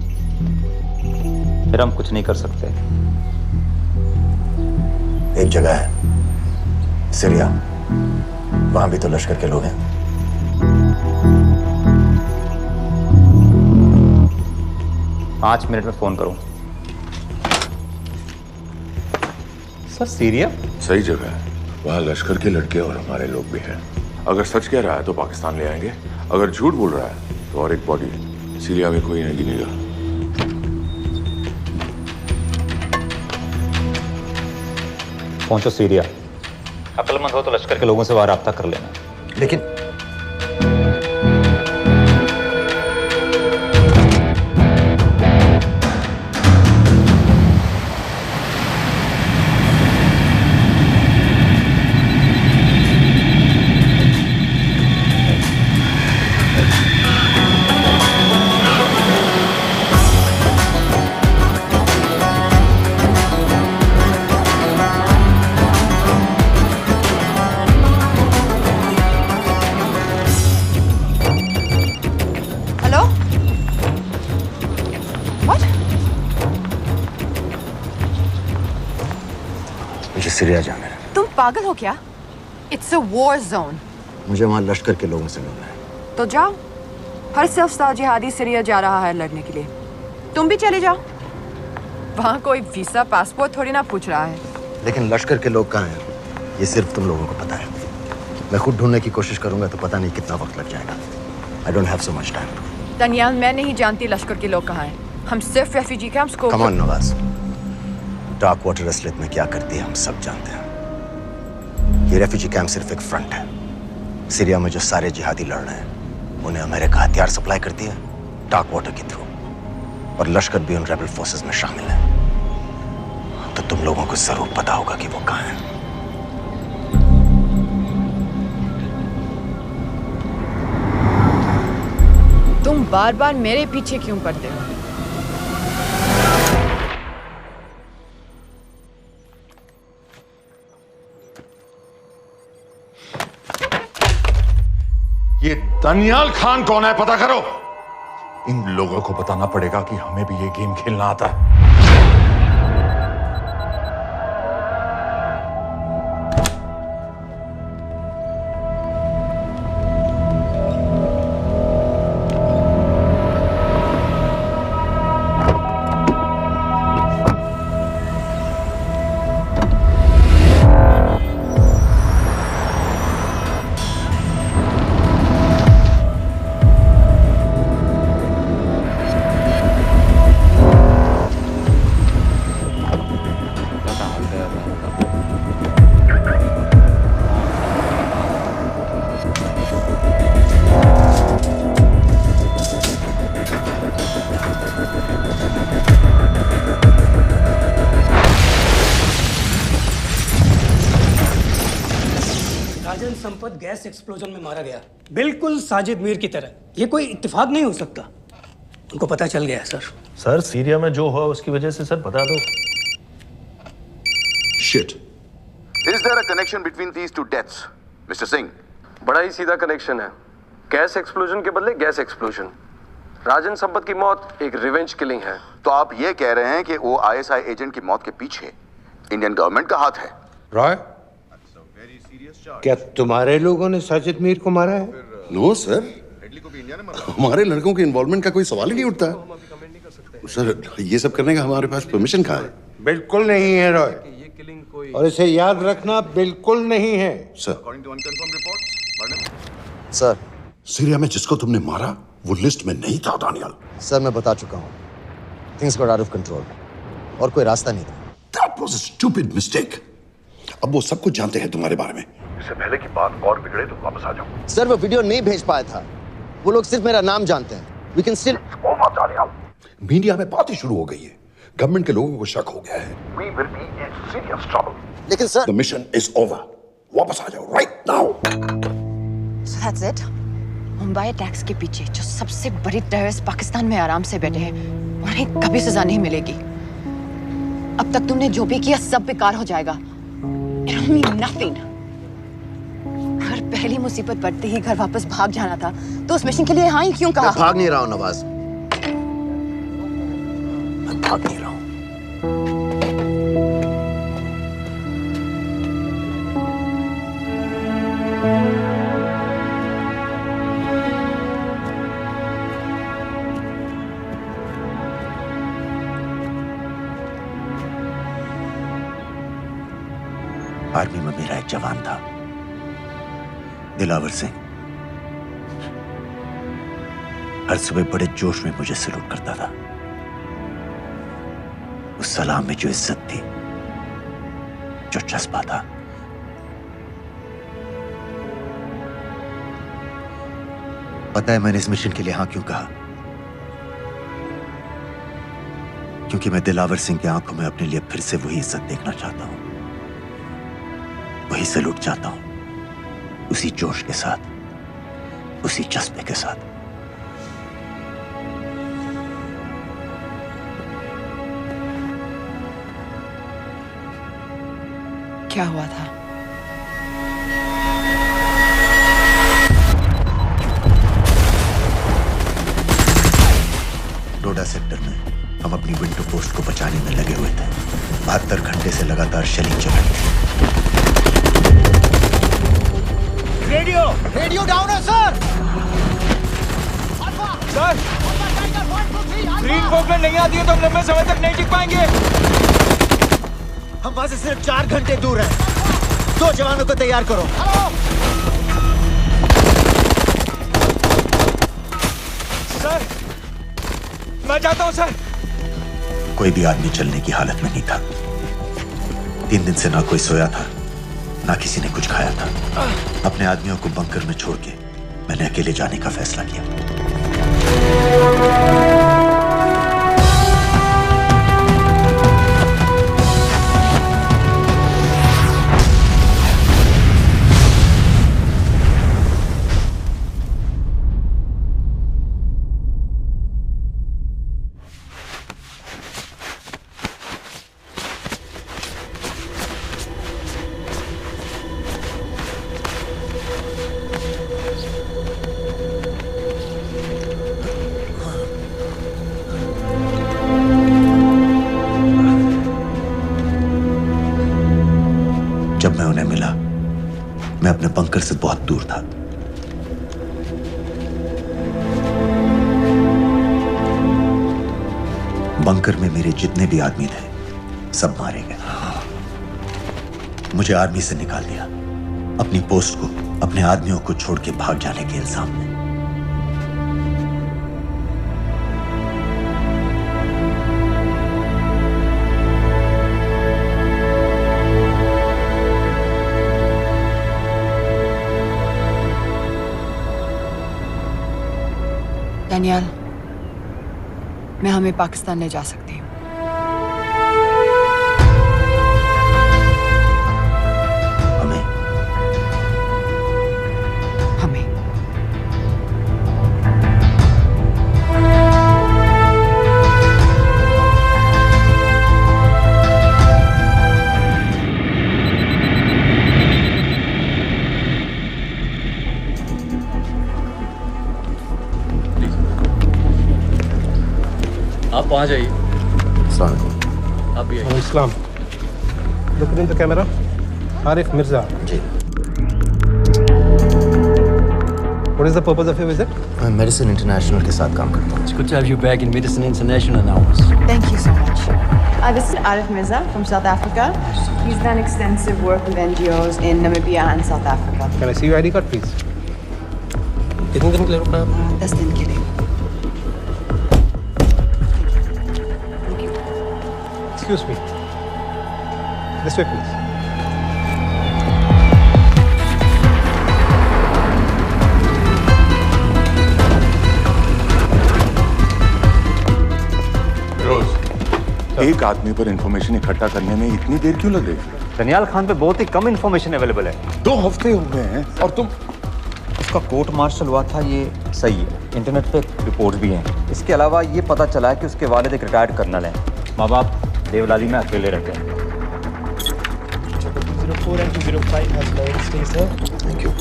फिर हम कुछ नहीं कर सकते। एक जगह है सीरिया, वहां भी तो लश्कर के लोग हैं। पाँच मिनट में फोन करूं। सर सीरिया सही जगह है, वहाँ लश्कर के लड़के और हमारे लोग भी हैं। अगर सच कह रहा है तो पाकिस्तान ले आएंगे, अगर झूठ बोल रहा है तो और एक बॉडी सीरिया में कोई नहीं गिनेगा। पहुंचो सीरिया। अक्लमंद हो तो लश्कर के लोगों से वहां राब्ता कर लेना। लेकिन सीरिया जाना है। तुम पागल हो क्या? It's a war zone. मुझे वहाँ लश्कर के लोगों से मिलना है। तो जाओ। हर सफ़्तार जिहादी सीरिया जा रहा है लड़ने के लिए। तुम भी चले जाओ। वहाँ कोई वीसा पासपोर्ट थोड़ी ना पूछ रहा है। लेकिन लश्कर के लोग कहाँ हैं ये सिर्फ तुम लोगों को पता है। मैं खुद ढूंढने की कोशिश करूंगा तो पता नहीं कितना वक्त लग जाएगा। I don't have so much time. Daniyal, मैं नहीं जानती लश्कर के लोग कहाँ हैं। हम सिर्फ रेफ्यूजी कैंप्स को। Come on Nawaz, dark water असलियत में क्या करती है हम सब जानते हैं। ये रेफ्यूजी कैंप सिर्फ एक फ्रंट है। सीरिया में जो सारे जिहादी लड़ रहे हैं उन्हें अमेरिका हथियार सप्लाई करती है डार्क वाटर के थ्रू, और लश्कर भी उन रेबल फोर्सेस में शामिल है। तो तुम लोगों को जरूर पता होगा कि वो कहाँ है। तुम बार बार मेरे पीछे क्यों पड़ते हो? ये दनियाल खान कौन है पता करो। इन लोगों को बताना पड़ेगा कि हमें भी ये गेम खेलना आता है। संपत गैस एक्सप्लोजन में मारा गया, बिल्कुल साजिद मीर की तरह। ये कोई इत्तेफाक नहीं हो सकता। उनको पता चल गया है सर। सर सीरिया में जो हुआ उसकी वजह से सर बता दो। Shit. Is there a connection between these two deaths, Mr. Singh? बड़ा ही सीधा कनेक्शन है। गैस एक्सप्लोजन के बदले गैस एक्सप्लोजन। राजन संपत की मौत एक रिवेंज किलिंग है। तो आप ये कह रहे हैं कि वो ISI एजेंट की मौत के पीछे इंडियन गवर्नमेंट का हाथ है? रॉय, क्या तुम्हारे लोगों ने साजिद मीर को मारा है? नो सर, हमारे लड़कों के इन्वॉल्वमेंट का कोई सवाल ही नहीं उठता है। सर ये सब करने का हमारे पास परमिशन कहाँ है? बिल्कुल नहीं है रॉय, और इसे याद रखना बिल्कुल नहीं है। सर सीरिया में जिसको तुमने मारा वो लिस्ट में नहीं था दानियल। सर मैं बता चुका हूँ, things got out of control और कोई रास्ता नहीं था। That was a stupid mistake. अब वो सब कुछ जानते हैं तुम्हारे बारे में। इससे पहले की बात और बिगड़े तो वापस आ जाओ। सर वो वीडियो नहीं भेज पाया था, वो लोग सिर्फ मेरा नाम जानते हैं। We can still... मीडिया में बात ही शुरू हो गई है, गवर्नमेंट के लोगों को शक हो गया है। We will be in serious trouble. लेकिन sir The mission is over. वापस आ जाओ right now. So that's it. Mumbai attacks के पीछे जो सबसे बड़ी टेररिस्ट पाकिस्तान में आराम से बैठे हैं, उन्हें कभी सजा नहीं मिलेगी। अब तक तुमने जो भी किया सब बेकार हो जाएगा। It'll mean nothing. अगर पहली मुसीबत पड़ते ही घर वापस भाग जाना था, तो उस मिशन के लिए हाँ ही क्यों कहा? मैं भाग नहीं रहा हूँ नवाज, मैं भाग नहीं रहा हूँ। आर्मी में मेरा एक जवान था, दिलावर सिंह। हर सुबह बड़े जोश में मुझे सलूट करता था। उस सलाम में जो इज्जत थी, जो जज्बा था, पता है मैंने इस मिशन के लिए हाँ क्यों कहा? क्योंकि मैं दिलावर सिंह की आंखों में अपने लिए फिर से वही इज्जत देखना चाहता हूं, वही सलूट चाहता हूं, उसी जोश के साथ, उसी जज्बे के साथ। क्या हुआ था? डोडा सेक्टर में हम अपनी विंडो पोस्ट को बचाने में लगे हुए थे। 72 घंटे से लगातार शेलिंग चल रही थी। रेडियो डाउन है सर। सर ग्रीन फोकलेट नहीं आती है तो हम लंबे समय तक नहीं टिक पाएंगे। हम वहां से सिर्फ 4 घंटे दूर हैं। 2 जवानों को तैयार करो। सर मैं जाता हूं सर। कोई भी आदमी चलने की हालत में नहीं था। 3 दिन से ना कोई सोया था, ना किसी ने कुछ खाया था। अपने आदमियों को बंकर में छोड़ के मैंने अकेले जाने का फैसला किया। जब मैं उन्हें मिला, मैं अपने बंकर से बहुत दूर था। बंकर में मेरे जितने भी आदमी थे, सब मारे गए। मुझे आर्मी से निकाल दिया, अपनी पोस्ट को, अपने आदमियों को छोड़ के भाग जाने के इल्जाम में। डैनियल, मैं हमें पाकिस्तान ले जा सकती हूँ। हमें? हमें। आप वहाँ जाइए। आप भी आइए। Islam look in the camera. Arif Mirza ji. What is the purpose of your visit? मैं मेडिसिन इंटरनेशनल के साथ काम करता हूँ. It's good to have you back in Medicine International now. Thank you so much. This is Arif Mirza from South Africa. He's done extensive work with NGOs in Namibia and South Africa. Can I see your ID card, please? कितने दिन के लिए रुकना है? 10 दिन के लिए. Excuse me. This way, please. एक आदमी पर इंफॉर्मेशन इकट्ठा करने में इतनी देर क्यों लग रही? दनियाल खान पे बहुत ही कम इंफॉर्मेशन अवेलेबल है. 2 हफ्ते हो गए हैं और तुम. उसका कोर्ट मार्शल हुआ था, ये सही है. इंटरनेट पे रिपोर्ट भी हैं. इसके अलावा ये पता चला है कि उसके वालिद एक रिटायर्ड कर्नल हैं. माँ बाप देवलाली में अकेले रहते हैं. 204 and 205 has led. Stay, sir. Thank you.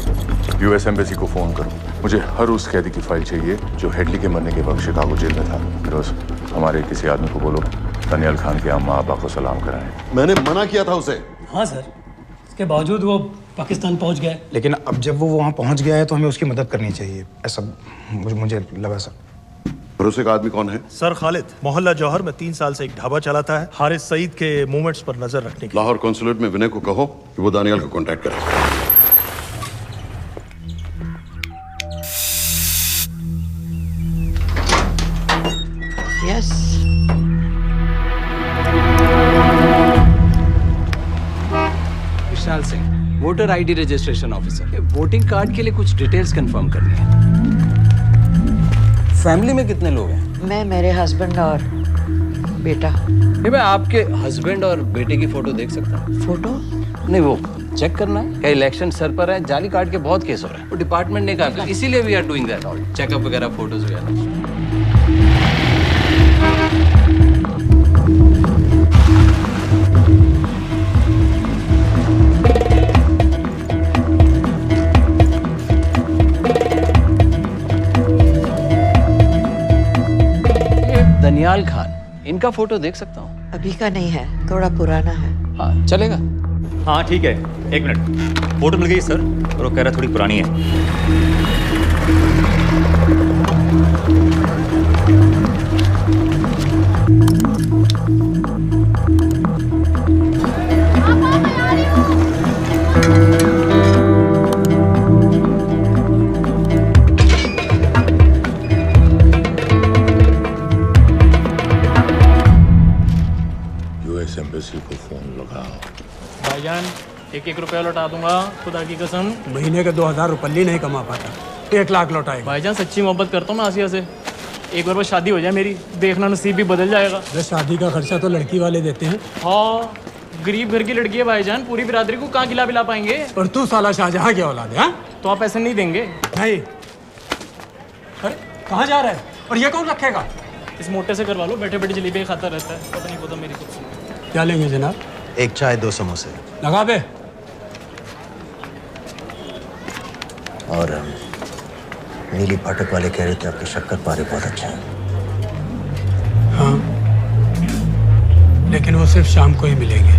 US embassy को फोन करो. मुझे हर उस कैदी की फाइल चाहिए जो हेडली के मरने के वक्त शिकागो जेल में था. फिरोज, हमारे किसी आदमी को बोलो दनियाल खान के अम्मा अब्बा को सलाम कराएं. मैंने मना किया था उसे. हाँ सर, इसके बावजूद वो पाकिस्तान पहुंच गए. लेकिन अब जब वो वहाँ पहुँच गया है तो हमें उसकी मदद करनी चाहिए, ऐसा मुझे लगा सर. भरोसे का आदमी कौन है? सर खालिद, मोहल्ला जौहर में 3 साल से एक ढाबा चलाता है. हारिस सईद के मूवमेंट्स पर नजर रखने के. लाहौर कॉन्सुलेट में विनय को कहो कि वो दानियाल को कांटेक्ट करे. Yes. Vishal Singh, voter ID registration officer. Voting card के लिए कुछ डिटेल्स कंफर्म करनी है. फैमिली में कितने लोग हैं? मैं, मेरे हस्बैंड और बेटा. ये मैं आपके हस्बैंड और बेटे की फोटो देख सकता हूँ? फोटो? नहीं, वो चेक करना है. क्या इलेक्शन सर पर है? जाली कार्ड के बहुत केस हो रहे हैं. वो डिपार्टमेंट ने कहा, इसीलिए we are doing that all. Checkup वगैरह, फोटोज वगैरह. दनियाल खान, इनका फोटो देख सकता हूँ? अभी का नहीं है, थोड़ा पुराना है. हाँ, चलेगा. हाँ ठीक है, 1 मिनट. फोटो मिल गई सर, और वो कह रहा थोड़ी पुरानी है. यूएस एम्बेसी को फोन लगाओ. भाईजान, 1-1 रुपया लौटा दूंगा, खुदा की कसम. महीने के 2000 रुपये नहीं कमा पाता, 1 लाख लौटाएगा. भाईजान सच्ची मोहब्बत करता हूँ मैं आसिया से. एक बार बस शादी हो जाए मेरी, देखना नसीब भी बदल जाएगा. बस शादी का खर्चा तो लड़की वाले देते हैं. हाँ, गरीब घर की लड़की है भाईजान, पूरी बिरादरी को कहाँ खिला पिला पाएंगे. और तू साला शाहजहां की औलाद है. हाँ, तो आप पैसे नहीं देंगे? नहीं. अरे कहाँ जा रहा है? और ये कौन रखेगा? इस मोटे से करवा लो, बैठे बैठे जलेबी खाता रहता है. पता नहीं पता मेरी कुछ. क्या लेंगे जनाब? 1 चाय 2 समोसे. लगा बे. और नीली फाटक वाले कह रहे थे आपके शक्कर पारे बहुत अच्छे हैं. हाँ, लेकिन वो सिर्फ शाम को ही मिलेंगे.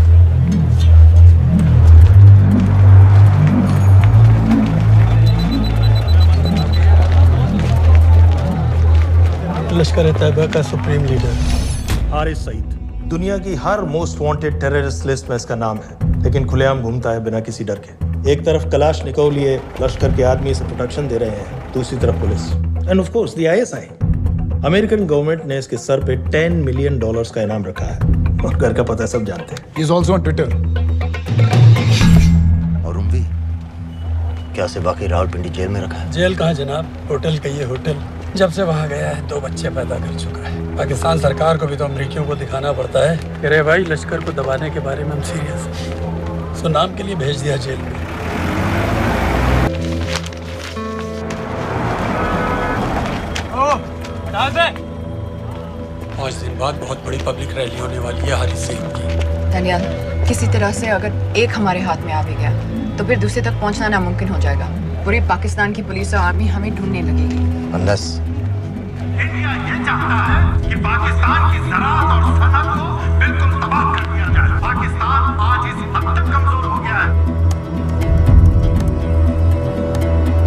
लश्कर तैयबा का सुप्रीम लीडर हारिस सईद. दुनिया की हर मोस्ट वांटेड टेररिस्ट लिस्ट में इसका नाम है, लेकिन खुलेआम घूमता है बिना किसी डर के. एक तरफ कलाशनिकोव लिए लश्कर के आदमी इसे प्रोटेक्शन दे रहे हैं, दूसरी तरफ police end of course the ISI. American government ने इसके सर पे $10 मिलियन का इनाम रखा है, और घर का पता सब जानते हैं. He is also on Twitter. और उम्वी, क्या से बाकी रावलपिंडी जेल में रखा है? जेल कहाँ जनाब, होटल का ये होटल. जब से वहाँ गया है 2 बच्चे पैदा कर चुका है. पाकिस्तान सरकार को भी तो अमरीकियों को दिखाना पड़ता है. अरे भाई, लश्कर को दबाने के बारे में हम सीरियस हैं. सो नाम के लिए भेज दिया जेल में. पाँच दिन बाद बहुत बड़ी पब्लिक रैली होने वाली है हारिस सईद की. दनियाल, किसी तरह से अगर एक हमारे हाथ में आ भी गया तो फिर दूसरे तक पहुंचना नामुमकिन हो जाएगा. पूरी पाकिस्तान की पुलिस और आर्मी हमें ढूंढने लगेगी. बंदस, इंडिया ये चाहता है कि पाकिस्तान की ज़राअत और सनअत को बिल्कुल तबाह कर दिया जाए. पाकिस्तान आज इस हद तक कमजोर हो गया है,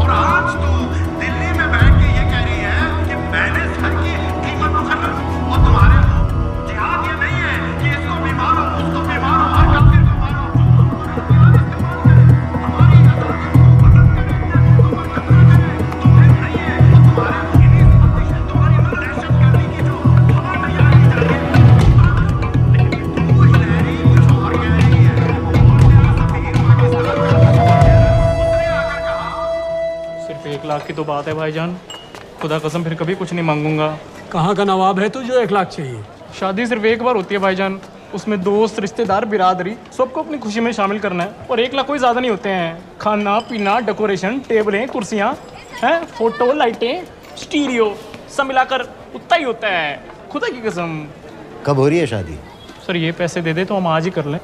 और आज तो दिल की तो बात है भाईजान, खुदा कसम फिर कभी कुछ नहीं मांगूंगा। कहाँ का नवाब है तू जो 1 लाख चाहिए? शादी सिर्फ एक बार होती है भाईजान, उसमें दोस्त रिश्तेदार बिरादरी सबको अपनी खुशी में शामिल करना है, और 1 लाख कोई ज़्यादा नहीं होते हैं। खाना पीना, डेकोरेशन, टेबलें, कुर्सियाँ हैं, फोटो, लाइटें, स्टीरियो सब मिलाकर उतना ही होता है, खुदा की कसम। कब हो रही है शादी? सर ये पैसे दे दे तो हम आज ही कर लें।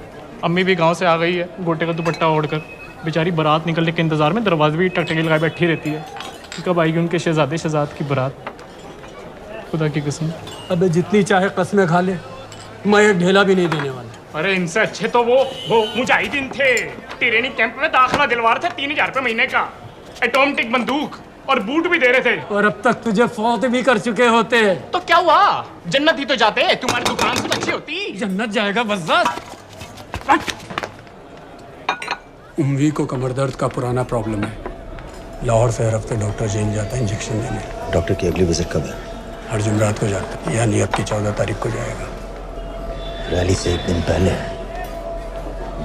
अम्मी भी गांव से आ गई है गोटे का दुपट्टा ओढ़कर, बेचारी बारात निकलने के इंतज़ार में दरवाजे भी टकटकी लगाए बैठी रहती है कि कब आएगी उनके शहजाद की बारात, खुदा की कसम। अबे जितनी चाहे कसमें खा ले, मैं एक ढेला भी नहीं देने वाला। अरे इनसे अच्छे तो वो मुजाहिदीन थे, ट्रेनिंग कैंप में दाखिला दिलवा रहे थे 3000 रुपये महीने का, एटॉमिक बंदूक और बूट भी दे रहे थे। और अब तक तुझे फौत भी कर चुके होते। तो क्या हुआ, जन्नत ही तो जाते, तुम्हारी दुकान से अच्छी होती। जन्नत जाएगा बस। उम्वी को कमर दर्द का पुराना प्रॉब्लम है, लाहौर से हर हफ्ते डॉक्टर जेल जाता है इंजेक्शन देने। डॉक्टर की अगली विजिट कब है? हर जुमरात को जाता है, यानी अब की 14 तारीख को जाएगा। रैली से 1 दिन पहले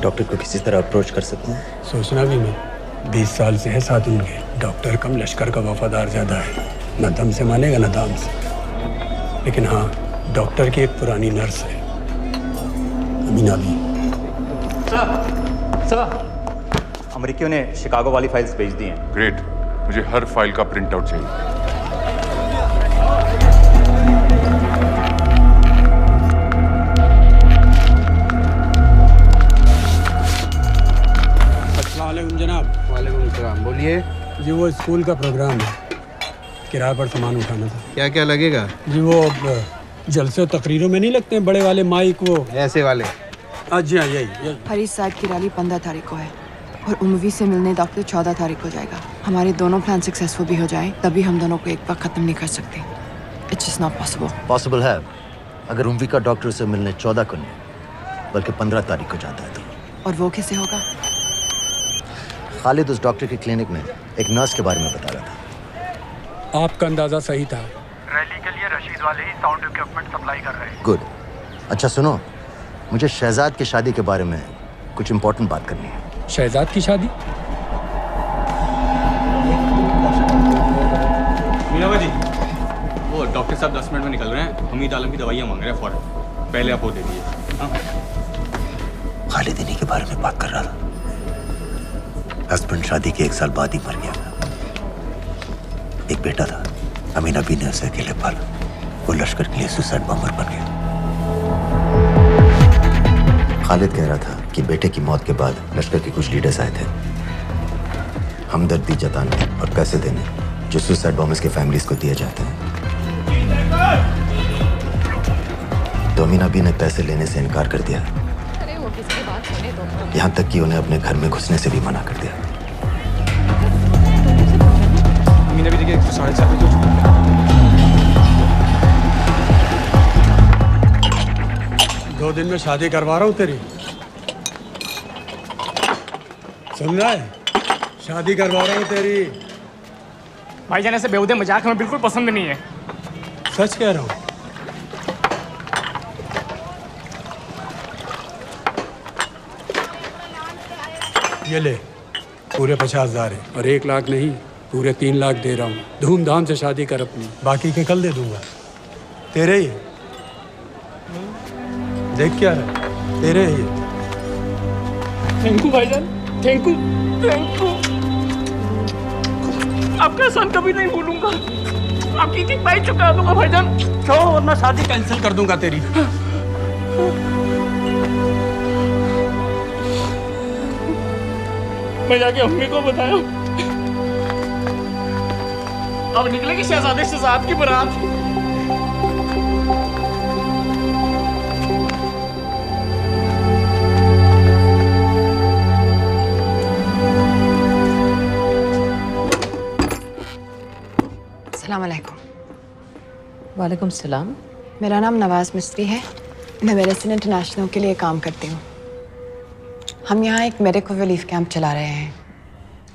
डॉक्टर को किसी तरह अप्रोच कर सकते हैं? सोचना भी नहीं, 20 साल से है साथ उनके। डॉक्टर कम लश्कर का वफादार ज़्यादा है, न दम से मानेगा न दाम से। लेकिन हाँ, डॉक्टर की एक पुरानी नर्स है, अमीना भी। सर, अमेरिकियों ने शिकागो वाली फाइल्स भेज दी हैं। ग्रेट, मुझे हर फाइल का प्रिंट आउट चाहिए। अस्सलाम वालेकुम जनाब। वालेकुम सलाम, बोलिए। जी वो स्कूल का प्रोग्राम है, किराए पर सामान उठाना था। क्या क्या लगेगा? जी वो जलसे और तकरीरों में नहीं लगते हैं बड़े वाले माइक, वो ऐसे वाले? जी हाँ, यही। हरीश साहब की रैली 15 तारीख को है और उम्वी से मिलने डॉक्टर 14 तारीख को जाएगा। हमारे दोनों प्लान सक्सेसफुल भी हो जाए तभी हम दोनों को एक बार ख़त्म नहीं कर सकते। It's just not possible. Possible है अगर उम्वी का डॉक्टर से मिलने 14 को नहीं बल्कि 15 तारीख को जाता है तो। और वो कैसे होगा? खालिद उस डॉक्टर की क्लिनिक में एक नर्स के बारे में बता रहा था। आपका अंदाजा सही था। रैली के लिए रशीद वाले ही साउंड इक्विपमेंट सप्लाई कर रहे हैं। गुड। अच्छा सुनो, मुझे शहजाद की शादी के बारे में कुछ इम्पोर्टेंट बात करनी है। शहजाद की शादी? मीना जी, वो डॉक्टर साहब 10 मिनट में निकल रहे हैं। हमीद आलम की दवाइयाँ मांग रहे हैं फौरन, पहले आप वो दे दीजिए। खालिद इन्हीं के बारे में बात कर रहा था। हस्बैंड शादी के 1 साल बाद ही मर गया। एक बेटा था, अमीना भी ने उसे अकेले पाला। वो लश्कर के लिए सुसाइड बॉम्बर बन गया। खालिद कह रहा था कि बेटे की मौत के बाद लश्कर के कुछ लीडर्स आए थे हमदर्दी जताने और पैसे देने जो सुसाइड बॉम्बर्स के फैमिलीज को दिए जाते हैं। तो अमीना भी ने पैसे लेने से इनकार कर दिया, यहाँ तक कि उन्हें अपने घर में घुसने से भी मना कर दिया। अमीना भी देखिए 7.5 बजे हो चुका है। 2 दिन में शादी करवा रहा हूँ तेरी, सुन रहा है? शादी करवा रहा हूँ तेरी। भाईजान ऐसे बेहुदे मजाक हमें बिल्कुल पसंद नहीं है। सच कह रहा हूँ। ये ले, पूरे 50,000 है और 1 लाख नहीं, पूरे 3 लाख दे रहा हूँ। धूमधाम से शादी कर अपनी, बाकी के कल दे दूंगा। तेरे ही देख क्या रहा, तेरे ही। थैंक यू भाईजान, थैंक यू, थैंक यू। आपका एहसान कभी नहीं भूलूंगा। आपकी इतनी पाई चुका दूंगा भाईजान। छोड़ो वरना शादी कैंसिल कर दूंगा तेरी। मैं जाके अम्मी को बताया, अब निकलेगी शहजादे शहजाद की बारात। अस्सलाम वालेकुम। वालेकुम सलाम। मेरा नाम नवाज मिस्त्री है, मैं मेडिसिन इंटरनेशनल के लिए काम करती हूँ। हम यहाँ एक मेडिकल रिलीफ कैंप चला रहे हैं,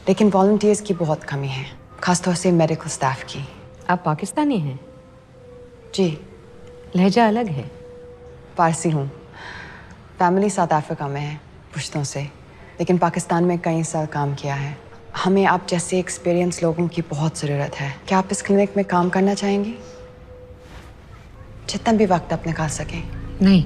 लेकिन वॉलंटियर्स की बहुत कमी है, खासतौर से मेडिकल स्टाफ की। आप पाकिस्तानी हैं? जी। लहजा अलग है। पारसी हूँ, फैमिली साउथ अफ्रीका में है पुश्तों से, लेकिन पाकिस्तान में कई साल काम किया है। हमें आप जैसे एक्सपीरियंस लोगों की बहुत ज़रूरत है। क्या आप इस क्लिनिक में काम करना चाहेंगी? जितना भी वक्त आप निकाल सकें। नहीं।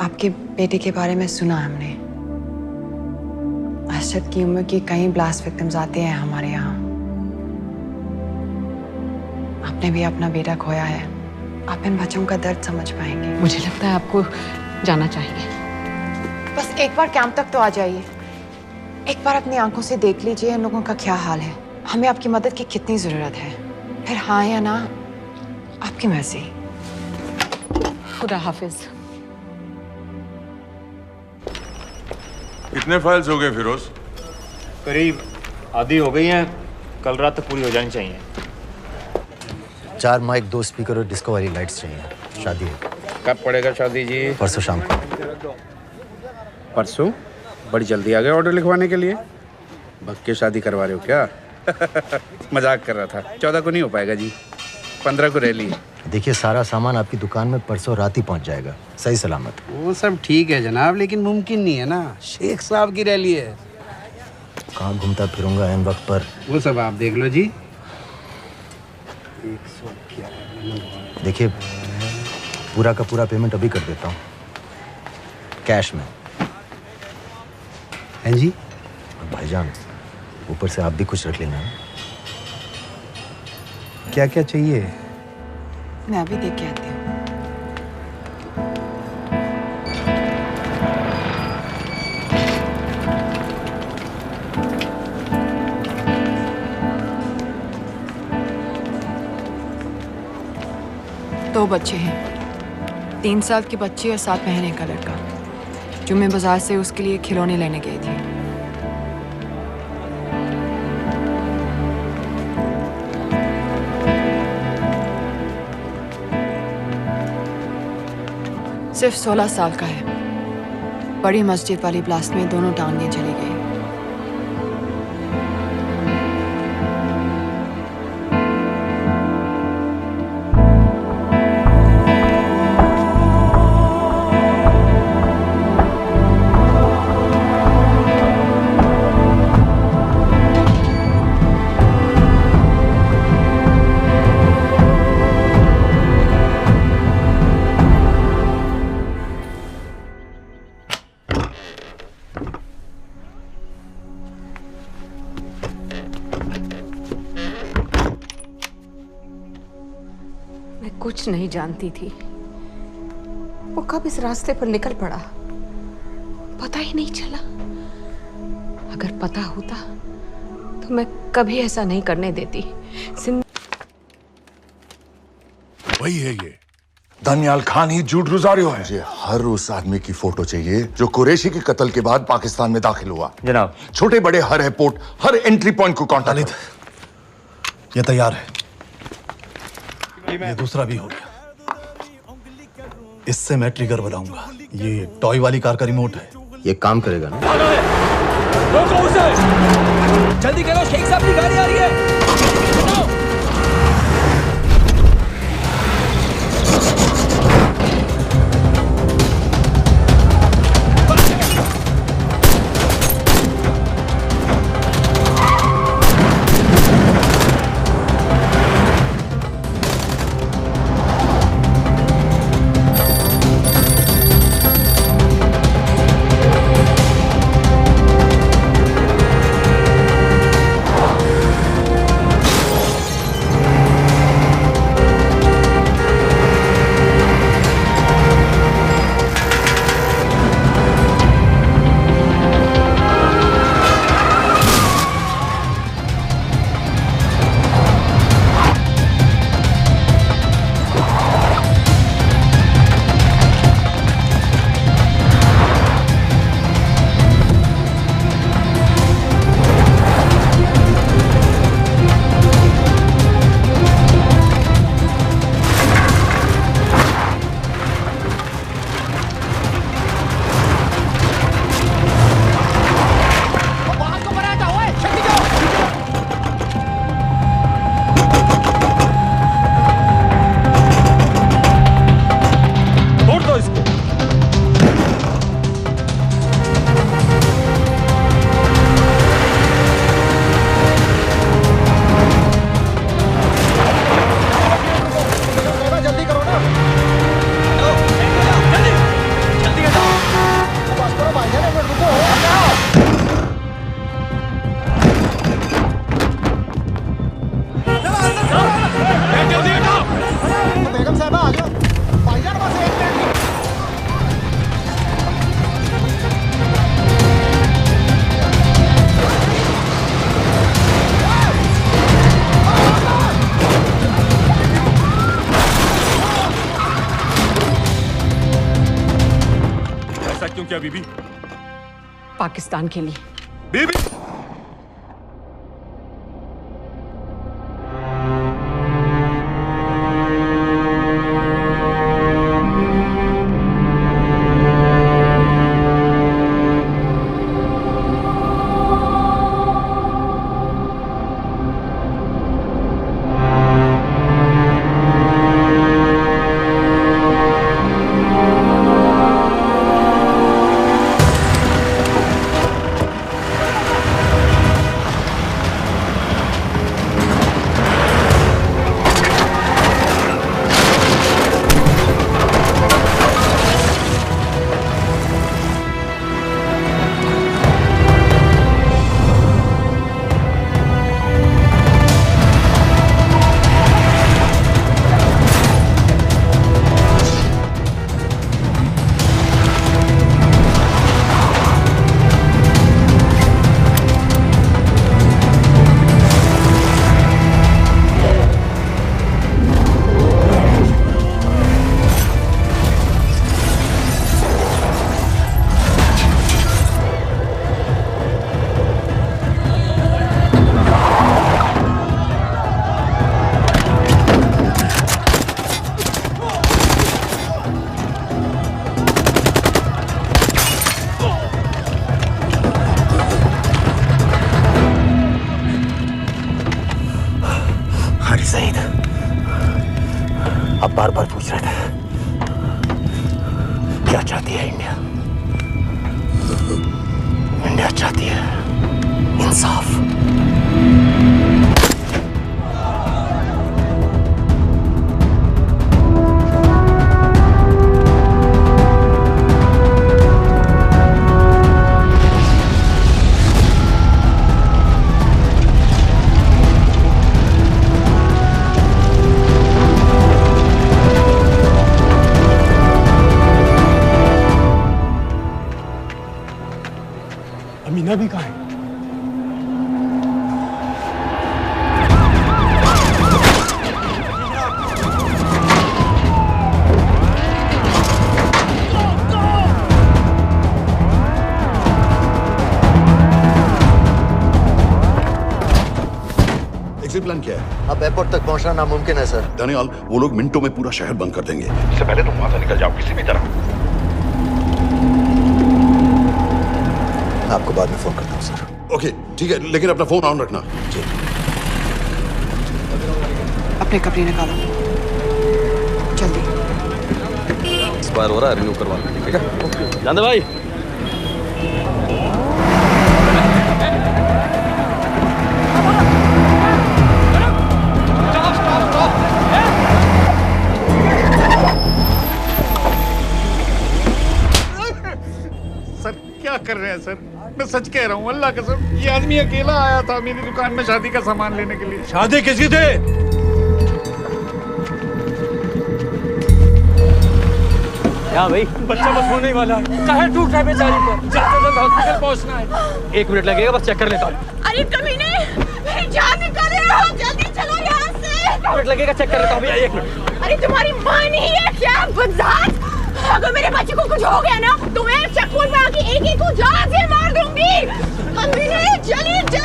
आपके बेटे के बारे में सुना हमने। अरशद की उम्र की कई ब्लास्ट विक्टिम्स आते हैं हमारे यहाँ। आपने भी अपना बेटा खोया है। आप इन बच्चों का दर्द समझ पाएंगे। मुझे लगता है आपको जाना चाहिए। बस एक बार कैंप तक तो आ जाइए। एक बार अपनी आंखों से देख लीजिए इन लोगों का क्या हाल है। हमें आपकी मदद की कितनी जरूरत है। फिर हाँ या ना आपकी मर्जी। खुदा हाफिज। कितने फाइल्स हो गए फिरोज? करीब आधी हो गई हैं। कल रात तक पूरी हो जानी चाहिए। 4 माइक, 2 स्पीकर और डिस्को वाली लाइट्स चाहिए। शादी है। कब पड़ेगा शादी जी? परसों शाम को। परसों? बड़ी जल्दी आ गए ऑर्डर लिखवाने के लिए। भग के शादी करवा रहे हो क्या? मजाक कर रहा था। 14 को नहीं हो पाएगा जी, 15 को रैली है। देखिए, सारा सामान आपकी दुकान में परसों रात ही पहुंच जाएगा, सही सलामत। वो सब ठीक है जनाब, लेकिन मुमकिन नहीं है ना। शेख साहब की रैली है। कहाँ घूमता फिरूंगा इन वक्त पर? वो सब आप देख लो जी। देखिए, पूरा का पूरा पेमेंट अभी कर देता हूँ, कैश में। हैं जी? और भाईजान, ऊपर से आप भी कुछ रख लेना। क्या क्या चाहिए? मैं अभी देख के आती हूँ। दो बच्चे हैं, 3 साल की बच्ची और 7 महीने का लड़का, जो मैं बाजार से उसके लिए खिलौने लेने गई थी। सिर्फ 16 साल का है। बड़ी मस्जिद वाली ब्लास्ट में दोनों टांगें चली गई। कुछ नहीं जानती थी, वो कब इस रास्ते पर निकल पड़ा पता ही नहीं चला। अगर पता होता तो मैं कभी ऐसा नहीं करने देती। वही है ये दानियाल खान ही झूठ रुजारियो है। मुझे हर उस आदमी की फोटो चाहिए जो कुरैशी के कत्ल के बाद पाकिस्तान में दाखिल हुआ। जनाब, छोटे बड़े हर एयरपोर्ट, हर एंट्री पॉइंट को कांटेक्ट। ये तैयार है। ये दूसरा भी हो गया। इससे मैं ट्रिगर बनाऊंगा। ये टॉय वाली कार का रिमोट है। ये काम करेगा ना? रोको उसे! जल्दी करो, शेख साहब की गाड़ी आ रही है। क्या बीबी? पाकिस्तान के लिए। बीबी सईद, आप बार बार पूछ रहे थे क्या चाहती है इंडिया? इंडिया चाहती है इंसाफ। अमीना भी कहाँ है? एग्जिट प्लान क्या है? अब एयरपोर्ट तक पहुंचना नामुमकिन है सर। दानियाल, वो लोग मिनटों में पूरा शहर बंद कर देंगे। इससे पहले तुम वहां से निकल जाओ किसी भी तरह। आपको बाद में फोन करता हूँ सर। ओके ठीक है, लेकिन अपना फोन ऑन रखना। जी। अपने कपड़े निकालो जल्दी। एक्सपायर हो रहा है, रिन्यू करवा लो। ठीक है जानते भाई, सर क्या कर रहे हैं सर? मैं सच कह रहा हूँ, अल्लाह कसम, ये आदमी अकेला आया था मेरी दुकान में शादी का सामान लेने के लिए। शादी किसकी थे? क्या भाई? बच्चा बस होने वाला है, चाहे टूट रहा है बेचारी पर, जल्द से जल्द हॉस्पिटल पहुंचना है। 1 मिनट लगेगा, बस चेक कर लेता हूँ। अरे कमीने, मेरी जान निकाल रहे हो, जल्दी चलो यहाँ से। 1 मिनट लगेगा, चेक कर लेता हूँ भैया, 1 मिनट। अरे तुम्हारी माँ नहीं है क्या बदजात? अगर मेरे बच्चे को कुछ हो गया ना तो मैं चक्कू में आके एक को जान से मार दूंगी। कमीने चलिए जल्द।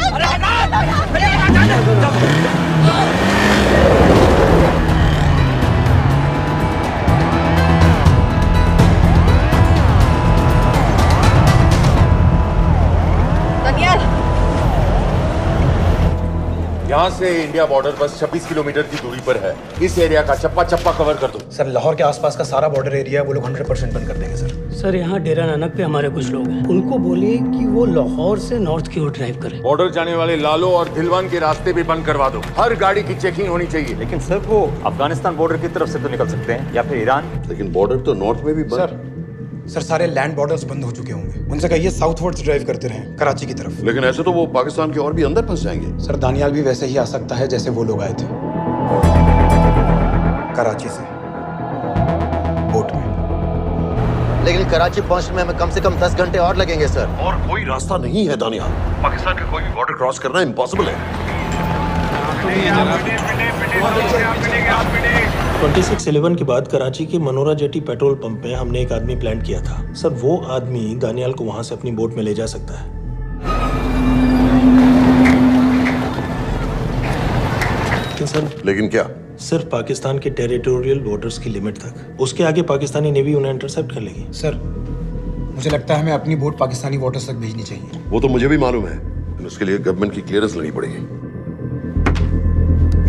यहाँ से इंडिया बॉर्डर बस 26 किलोमीटर की दूरी पर है। इस एरिया का चप्पा चप्पा कवर कर दो। सर लाहौर के आसपास का सारा बॉर्डर एरिया वो लोग 100% बंद कर देंगे सर। सर यहाँ डेरा नानक पे हमारे कुछ लोग हैं, उनको बोलिए कि वो लाहौर से नॉर्थ की ओर ड्राइव करें। बॉर्डर जाने वाले लालो और दिलवान के रास्ते भी बंद करवा दो। हर गाड़ी की चेकिंग होनी चाहिए। लेकिन सर वो अफगानिस्तान बॉर्डर की तरफ से तो निकल सकते हैं, या फिर ईरान। लेकिन बॉर्डर तो नॉर्थ में भी बंद। सर सारे लैंड बॉर्डर्स बंद हो चुके होंगे, उनसे कहिए साउथवर्ड्स ड्राइव करते रहें कराची की तरफ। लेकिन ऐसे तो वो पाकिस्तान के और भी अंदर फंस जाएंगे। सर दानियाल भी वैसे ही आ सकता है जैसे वो लोग आए थे, कराची से बोट में। लेकिन कराची पहुंचने में हमें कम से कम 10 घंटे और लगेंगे सर। और कोई रास्ता नहीं है दानियाल, पाकिस्तान का कोई भी बॉर्डर क्रॉस करना इम्पॉसिबल है। 26/11 के बाद कराची के मनोरा जेटी पेट्रोल पंप में हमने एक आदमी प्लान किया था। सर वो आदमी दानियाल को वहां से अपनी बोट में ले जा सकता है। लेकिन क्या? सिर्फ पाकिस्तान के टेरिटोरियल बॉर्डर्स की लिमिट तक। उसके आगे पाकिस्तानी नेवी उन्हें इंटरसेप्ट कर लेगी। सर मुझे लगता है हमें अपनी बोट पाकिस्तानी वाटर्स तक भेजनी चाहिए। वो तो मुझे भी मालूम है, लेकिन उसके लिए गवर्नमेंट की क्लियरेंस लेनी पड़ेगी।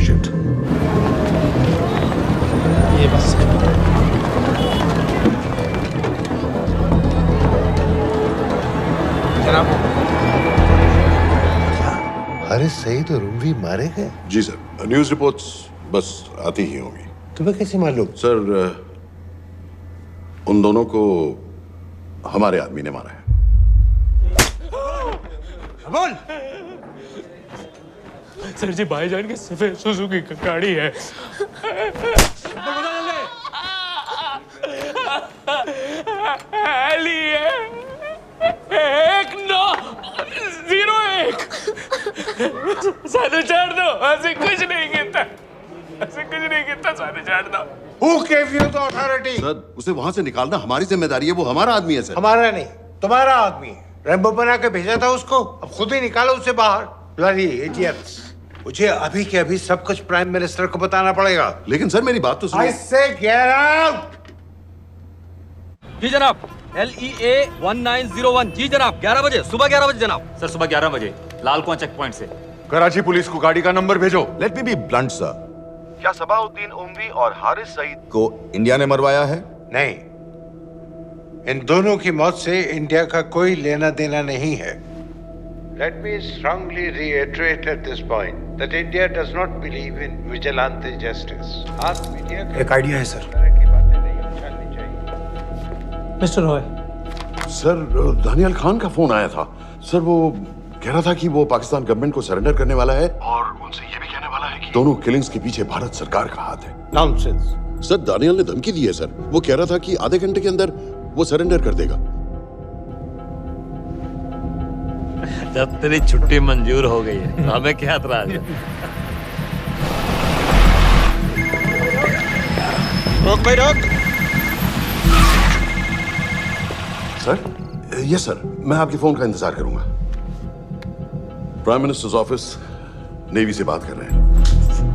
शिट। ये बस जनाब, हारिस सईद और रुमवी मारे गए? जी सर, न्यूज़ रिपोर्ट्स बस आती ही होंगी। तुम्हें कैसे मालूम? सर उन दोनों को हमारे आदमी ने मारा है। बोल। सर जी भाईजान की सफेद सुजुकी की गाड़ी है। एली है 1901। सानू छोड़ दो, ऐसे कुछ नहीं कहता, ऐसे कुछ नहीं कहता, सानू छोड़ दो। Who gave you the authority? Sir उसे वहां से निकालना हमारी जिम्मेदारी है, वो हमारा आदमी है सर। हमारा नहीं, तुम्हारा आदमी है। रैम्बो बना के भेजा था उसको, अब खुद ही निकालो उसे बाहर। Bloody idiots! मुझे अभी के अभी सब कुछ प्राइम मिनिस्टर को बताना पड़ेगा। लेकिन सर मेरी बात तो सुनो। I say get out! जी जनाब, LEA 1901। जी जनाब, 11 बजे, सुबह 11 बजे जनाब। सर सुबह 11 बजे लाल कुआं चेक पॉइंट से। कराची पुलिस को गाड़ी का नंबर भेजो। Let me be blunt sir. क्या सबाउद्दीन उमवी और हारिस सईद को इंडिया ने मरवाया है? नहीं, इन दोनों की मौत से इंडिया का कोई लेना देना नहीं है। Let me strongly reiterate at this point that India does not believe in vigilante justice. आप मीडिया एक आइडिया है sir. Mister Roy. Sir Daniyal Khan का फोन आया था। सर वो कह रहा था कि वो पाकिस्तान गवर्नमेंट को सरेंडर करने वाला है और उनसे ये भी कहने वाला है कि दोनों किलिंग्स के पीछे भारत सरकार का हाथ है। नॉनसेंस। सर दानियाल ने धमकी दी है सर। वो कह रहा था कि आधे घंटे के अंदर वो सरेंडर कर देगा। जब तेरी छुट्टी मंजूर हो गई है तो हमें क्या एतराज है? रोक भाई रोक। सर यस सर, मैं आपके फोन का इंतजार करूंगा। प्राइम मिनिस्टर्स ऑफिस नेवी से बात कर रहे हैं।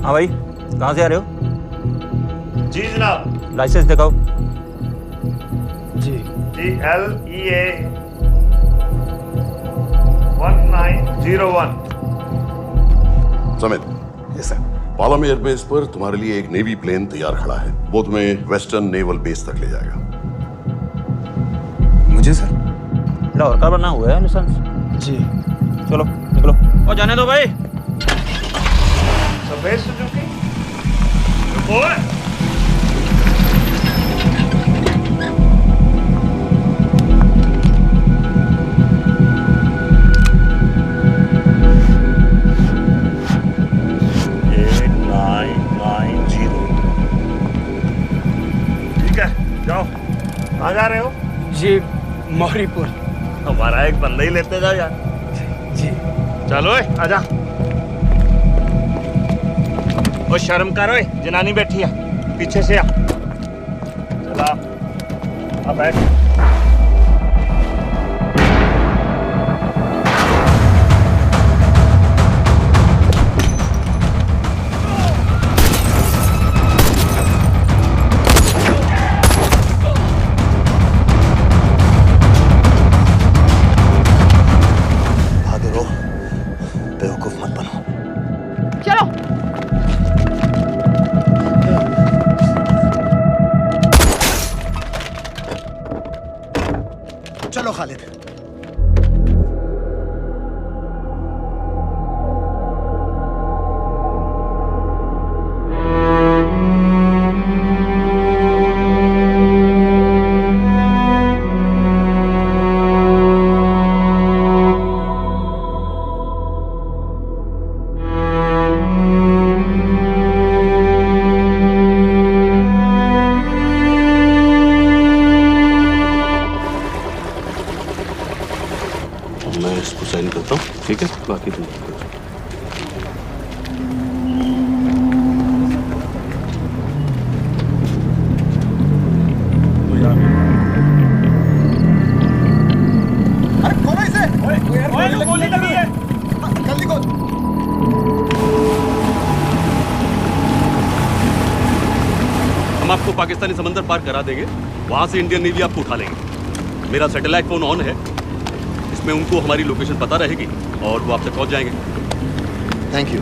हाँ भाई, कहाँ से आ रहे हो? जी जनाब। लाइसेंस दिखाओ। जी LEA 1901। Samit. Yes sir. Palam airbase पर तुम्हारे लिए एक नेवी प्लेन तैयार खड़ा है। वो तुम्हें वेस्टर्न नेवल बेस तक ले जाएगा। मुझे सर? लाहौर का बना हुआ है लाइसेंस। जी चलो निकलो। और जाने दो भाई। सफेद सुजुकी। ठीक है, जाओ। कहाँ जा रहे हो? जी मौरीपुर। हमारा एक बंदा ही लेते जाओ यार। जी चलो आजा। ओ शर्म कर, ओए जनानी बैठी है, पीछे से आ। चला अब बैठ। बेवकूफ मत बनो। चलो। चलो खालिद। मैं इसको साइन करता हूँ, ठीक है? बाकी तुम गोली लगी है। जल्दी को। हम आपको पाकिस्तानी समंदर पार करा देंगे, वहां से इंडियन नेवी आपको उठा लेंगे। मेरा सैटेलाइट फोन ऑन है, इसमें उनको हमारी लोकेशन पता रहेगी और वो आप तक पहुंच जाएंगे। Thank you.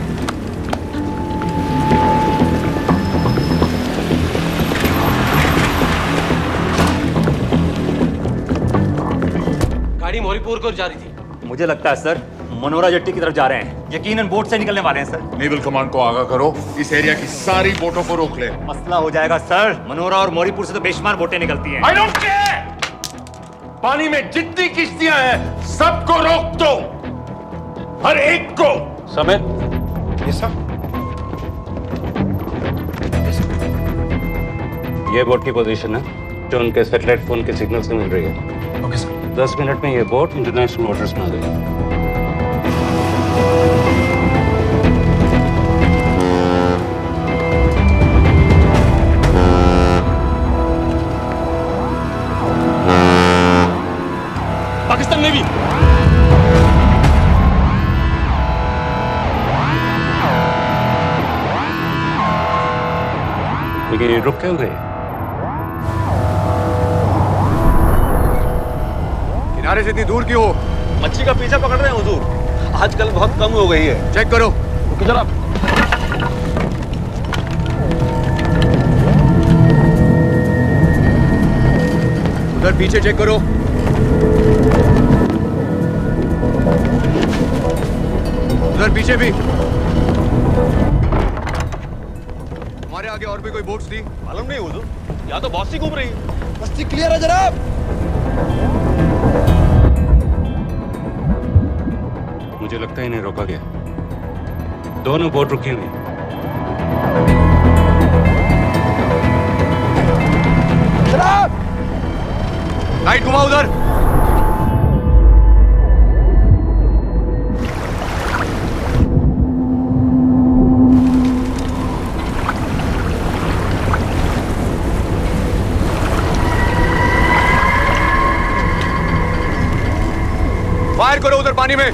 गाड़ी मोरीपुर को जा रही थी। मुझे लगता है सर मनोरा जेट्टी की तरफ जा रहे हैं। यकीनन बोट से निकलने वाले हैं सर। नेवल कमांड को आगाह करो, इस एरिया की सारी बोटों को रोक ले। मसला हो जाएगा सर। मनोरा और मोरीपुर से तो बेशुमार बोटें निकलती हैं। I don't care! पानी में जितनी किश्तियां हैं सबको रोक दो, हर एक को। समेत ये बोट की पोजीशन है जो उनके सैटेलाइट फोन के सिग्नल से मिल रही है। Okay sir. 10 मिनट में ये बोट इंटरनेशनल वाटर्स में आ गई। पाकिस्तान नेवी। लेकिन ये रुक क्यों गए? किनारे से इतनी दूर क्यों हो? मच्छी का पीछा पकड़ रहे हैं हुजूर, आजकल बहुत कम हो गई है। चेक करो। ओके जनाब। उधर पीछे चेक करो। उधर पीछे भी। हमारे आगे और भी कोई बोट्स थी? मालूम नहीं हुजूर, यहाँ तो बहुत सी घूम रही है। बस्ती क्लियर है जनाब। मुझे लगता है इन्हें रोका गया। दोनों बोट रुकी हुई। जनाब लाइट घुमाओ उधर। फायर करो उधर पानी में।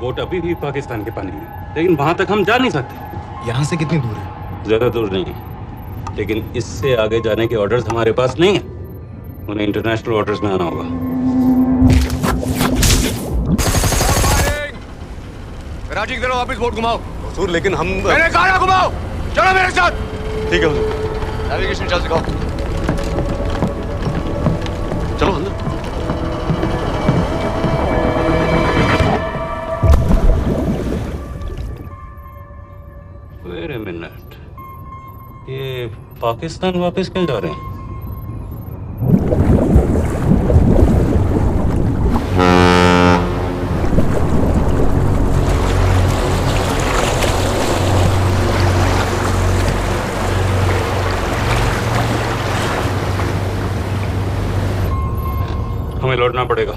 बोट अभी भी पाकिस्तान के पानी में, लेकिन वहां तक हम जा नहीं सकते। यहाँ से कितनी दूर है? ज्यादा दूर नहीं है, लेकिन इससे आगे जाने के ऑर्डर्स हमारे पास नहीं है। उन्हें इंटरनेशनल वाटर्स में आना होगा। राजी की तरफ वापस बोट घुमाओ। हुजूर लेकिन हम मैंने कहा ना घुमाओ। चलो मेरे साथ। ठीक है हुजूर। नेविगेशन चार्ज दिखाओ। चलो अंदर। वेट अ मिनट, ये पाकिस्तान वापस क्यों जा रहे हैं? हमें लौटना पड़ेगा।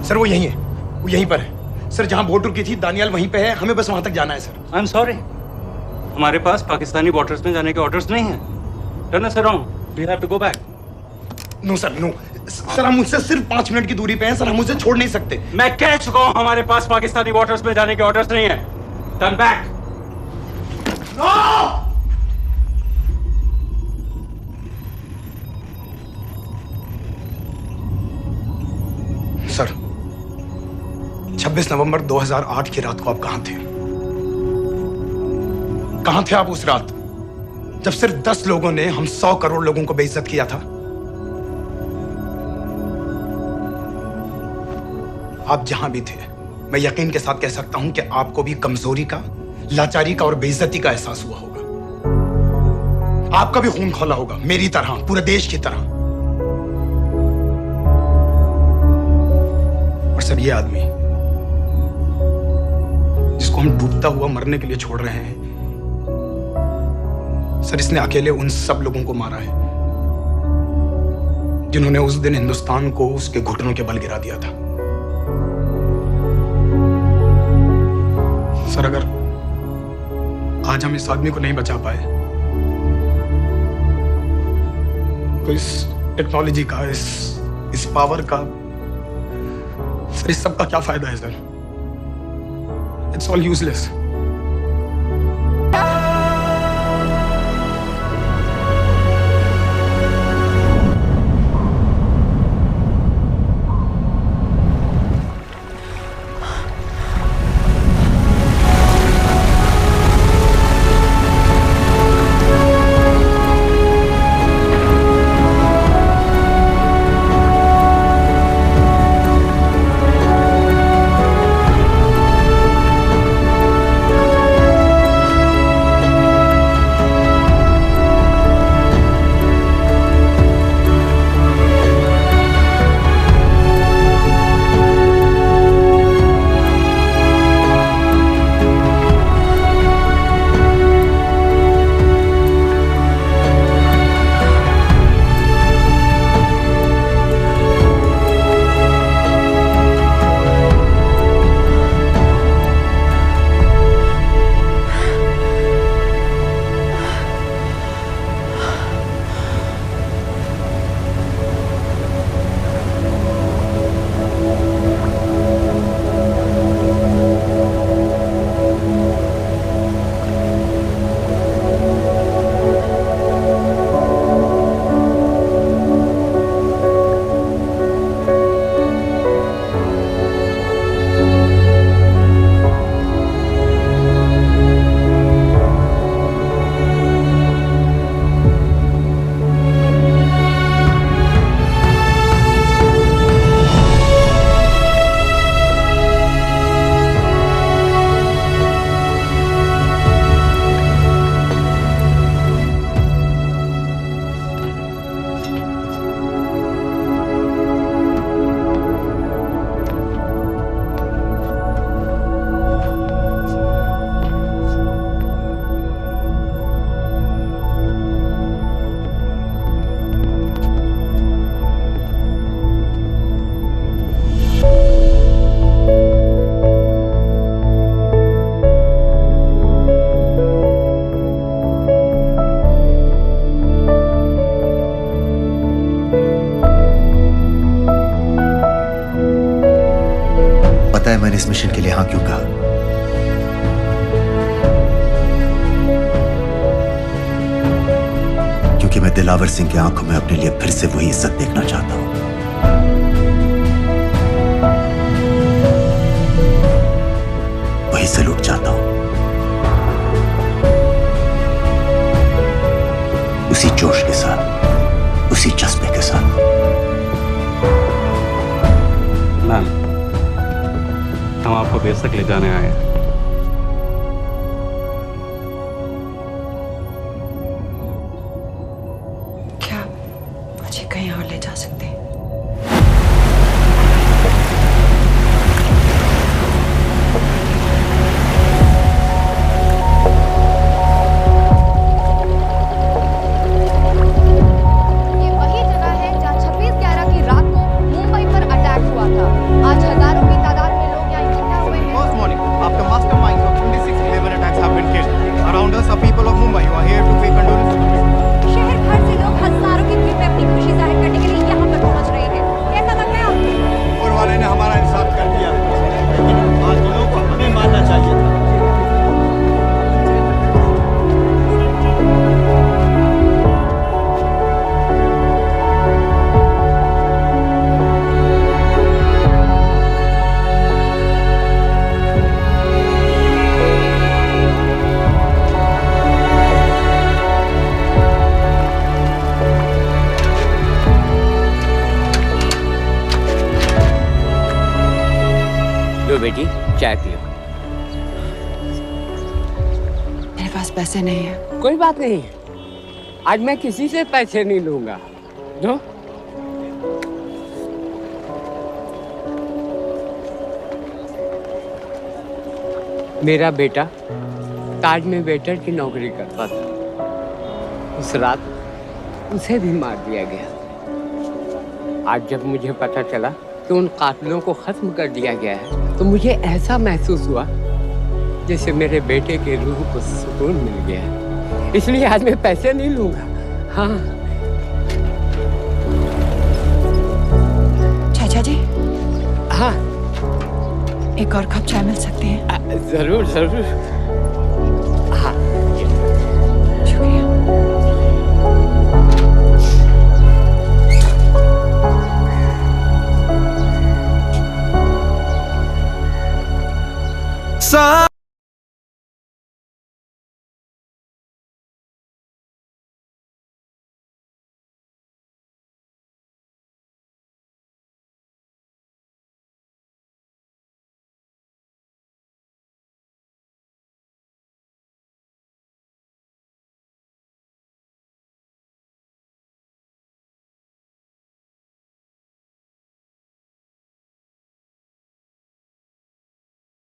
सर वो यहीं है, वो यहीं पर है। सर जहां बोट रुकी थी दानियाल वहीं पे है, हमें बस वहां तक जाना है सर। आई एम सॉरी, हमारे पास पाकिस्तानी वाटर्स में जाने के ऑर्डर्स नहीं है। Turn us around, we have to go back. No sir no sir, हम मुझसे सिर्फ 5 मिनट की दूरी पे हैं सर, हम मुझे छोड़ नहीं सकते। मैं कह चुका हूं हमारे पास पाकिस्तानी वाटर्स में जाने के ऑर्डर्स नहीं है। Turn back. सर 26 नवंबर 2008 की रात को आप कहां थे? कहां थे आप उस रात जब सिर्फ 10 लोगों ने हम 100 करोड़ लोगों को बेइज्जत किया था? आप जहां भी थे, मैं यकीन के साथ कह सकता हूं कि आपको भी कमजोरी का, लाचारी का और बेइज्जती का एहसास हुआ होगा। आपका भी खून खौला होगा, मेरी तरह, पूरे देश की तरह। और सर ये आदमी जिसको हम डूबता हुआ मरने के लिए छोड़ रहे हैं, सर इसने अकेले उन सब लोगों को मारा है जिन्होंने उस दिन हिंदुस्तान को उसके घुटनों के बल गिरा दिया था। सर अगर आज हम इस आदमी को नहीं बचा पाए तो इस टेक्नोलॉजी का, इस पावर का, सर इस सब का क्या फायदा है सर? It's all useless. मैंने इस मिशन के लिए हाँ क्यों कहा? क्योंकि मैं दिलावर सिंह की आंखों में अपने लिए फिर से वही इज्जत देखना चाहता हूं। वही सैल्यूट चाहता हूं, उसी जोश के साथ, उसी जज्बे के साथ। मैम, हम आपको बेस तक ले जाने आए हैं। क्या मुझे कहीं और ले जा सकते हैं? ये वही जगह है जहां 26/11 की रात को मुंबई पर अटैक हुआ था। आज हजारों की तादाद में लोग यहाँ इकट्ठा हुए हैं। First morning, after masterminds of 26/11 attacks have been killed, around us are people of Mumbai who are here to pay condolences. शहर भर से लोग हजारों की भीड़ में अपनी खुशी जाहिर करने के लिए यहाँ पर पहुँच रहे हैं। कैसा लग रहा है आपको? ऊपर वाले ने हमारा इंसाफ कर दिया, लेकिन आज लोगों को हमें मानना चाहिए था। लो बेटी, चाय पियो। मेरे पास पैसे नहीं है। कोई बात नहीं, आज मैं किसी से पैसे नहीं लूंगा। जो मेरा बेटा ताज में वेटर की नौकरी करता था। उस रात उसे भी मार दिया गया। आज जब मुझे पता चला कि उन कातिलों को खत्म कर दिया गया है, तो मुझे ऐसा महसूस हुआ जैसे मेरे बेटे के रूह को सुकून मिल गया है। इसलिए आज मैं पैसे नहीं लूंगा। हाँ चाचा जी। हाँ, एक और कप चाय मिल सकती है? जरूर जरूर।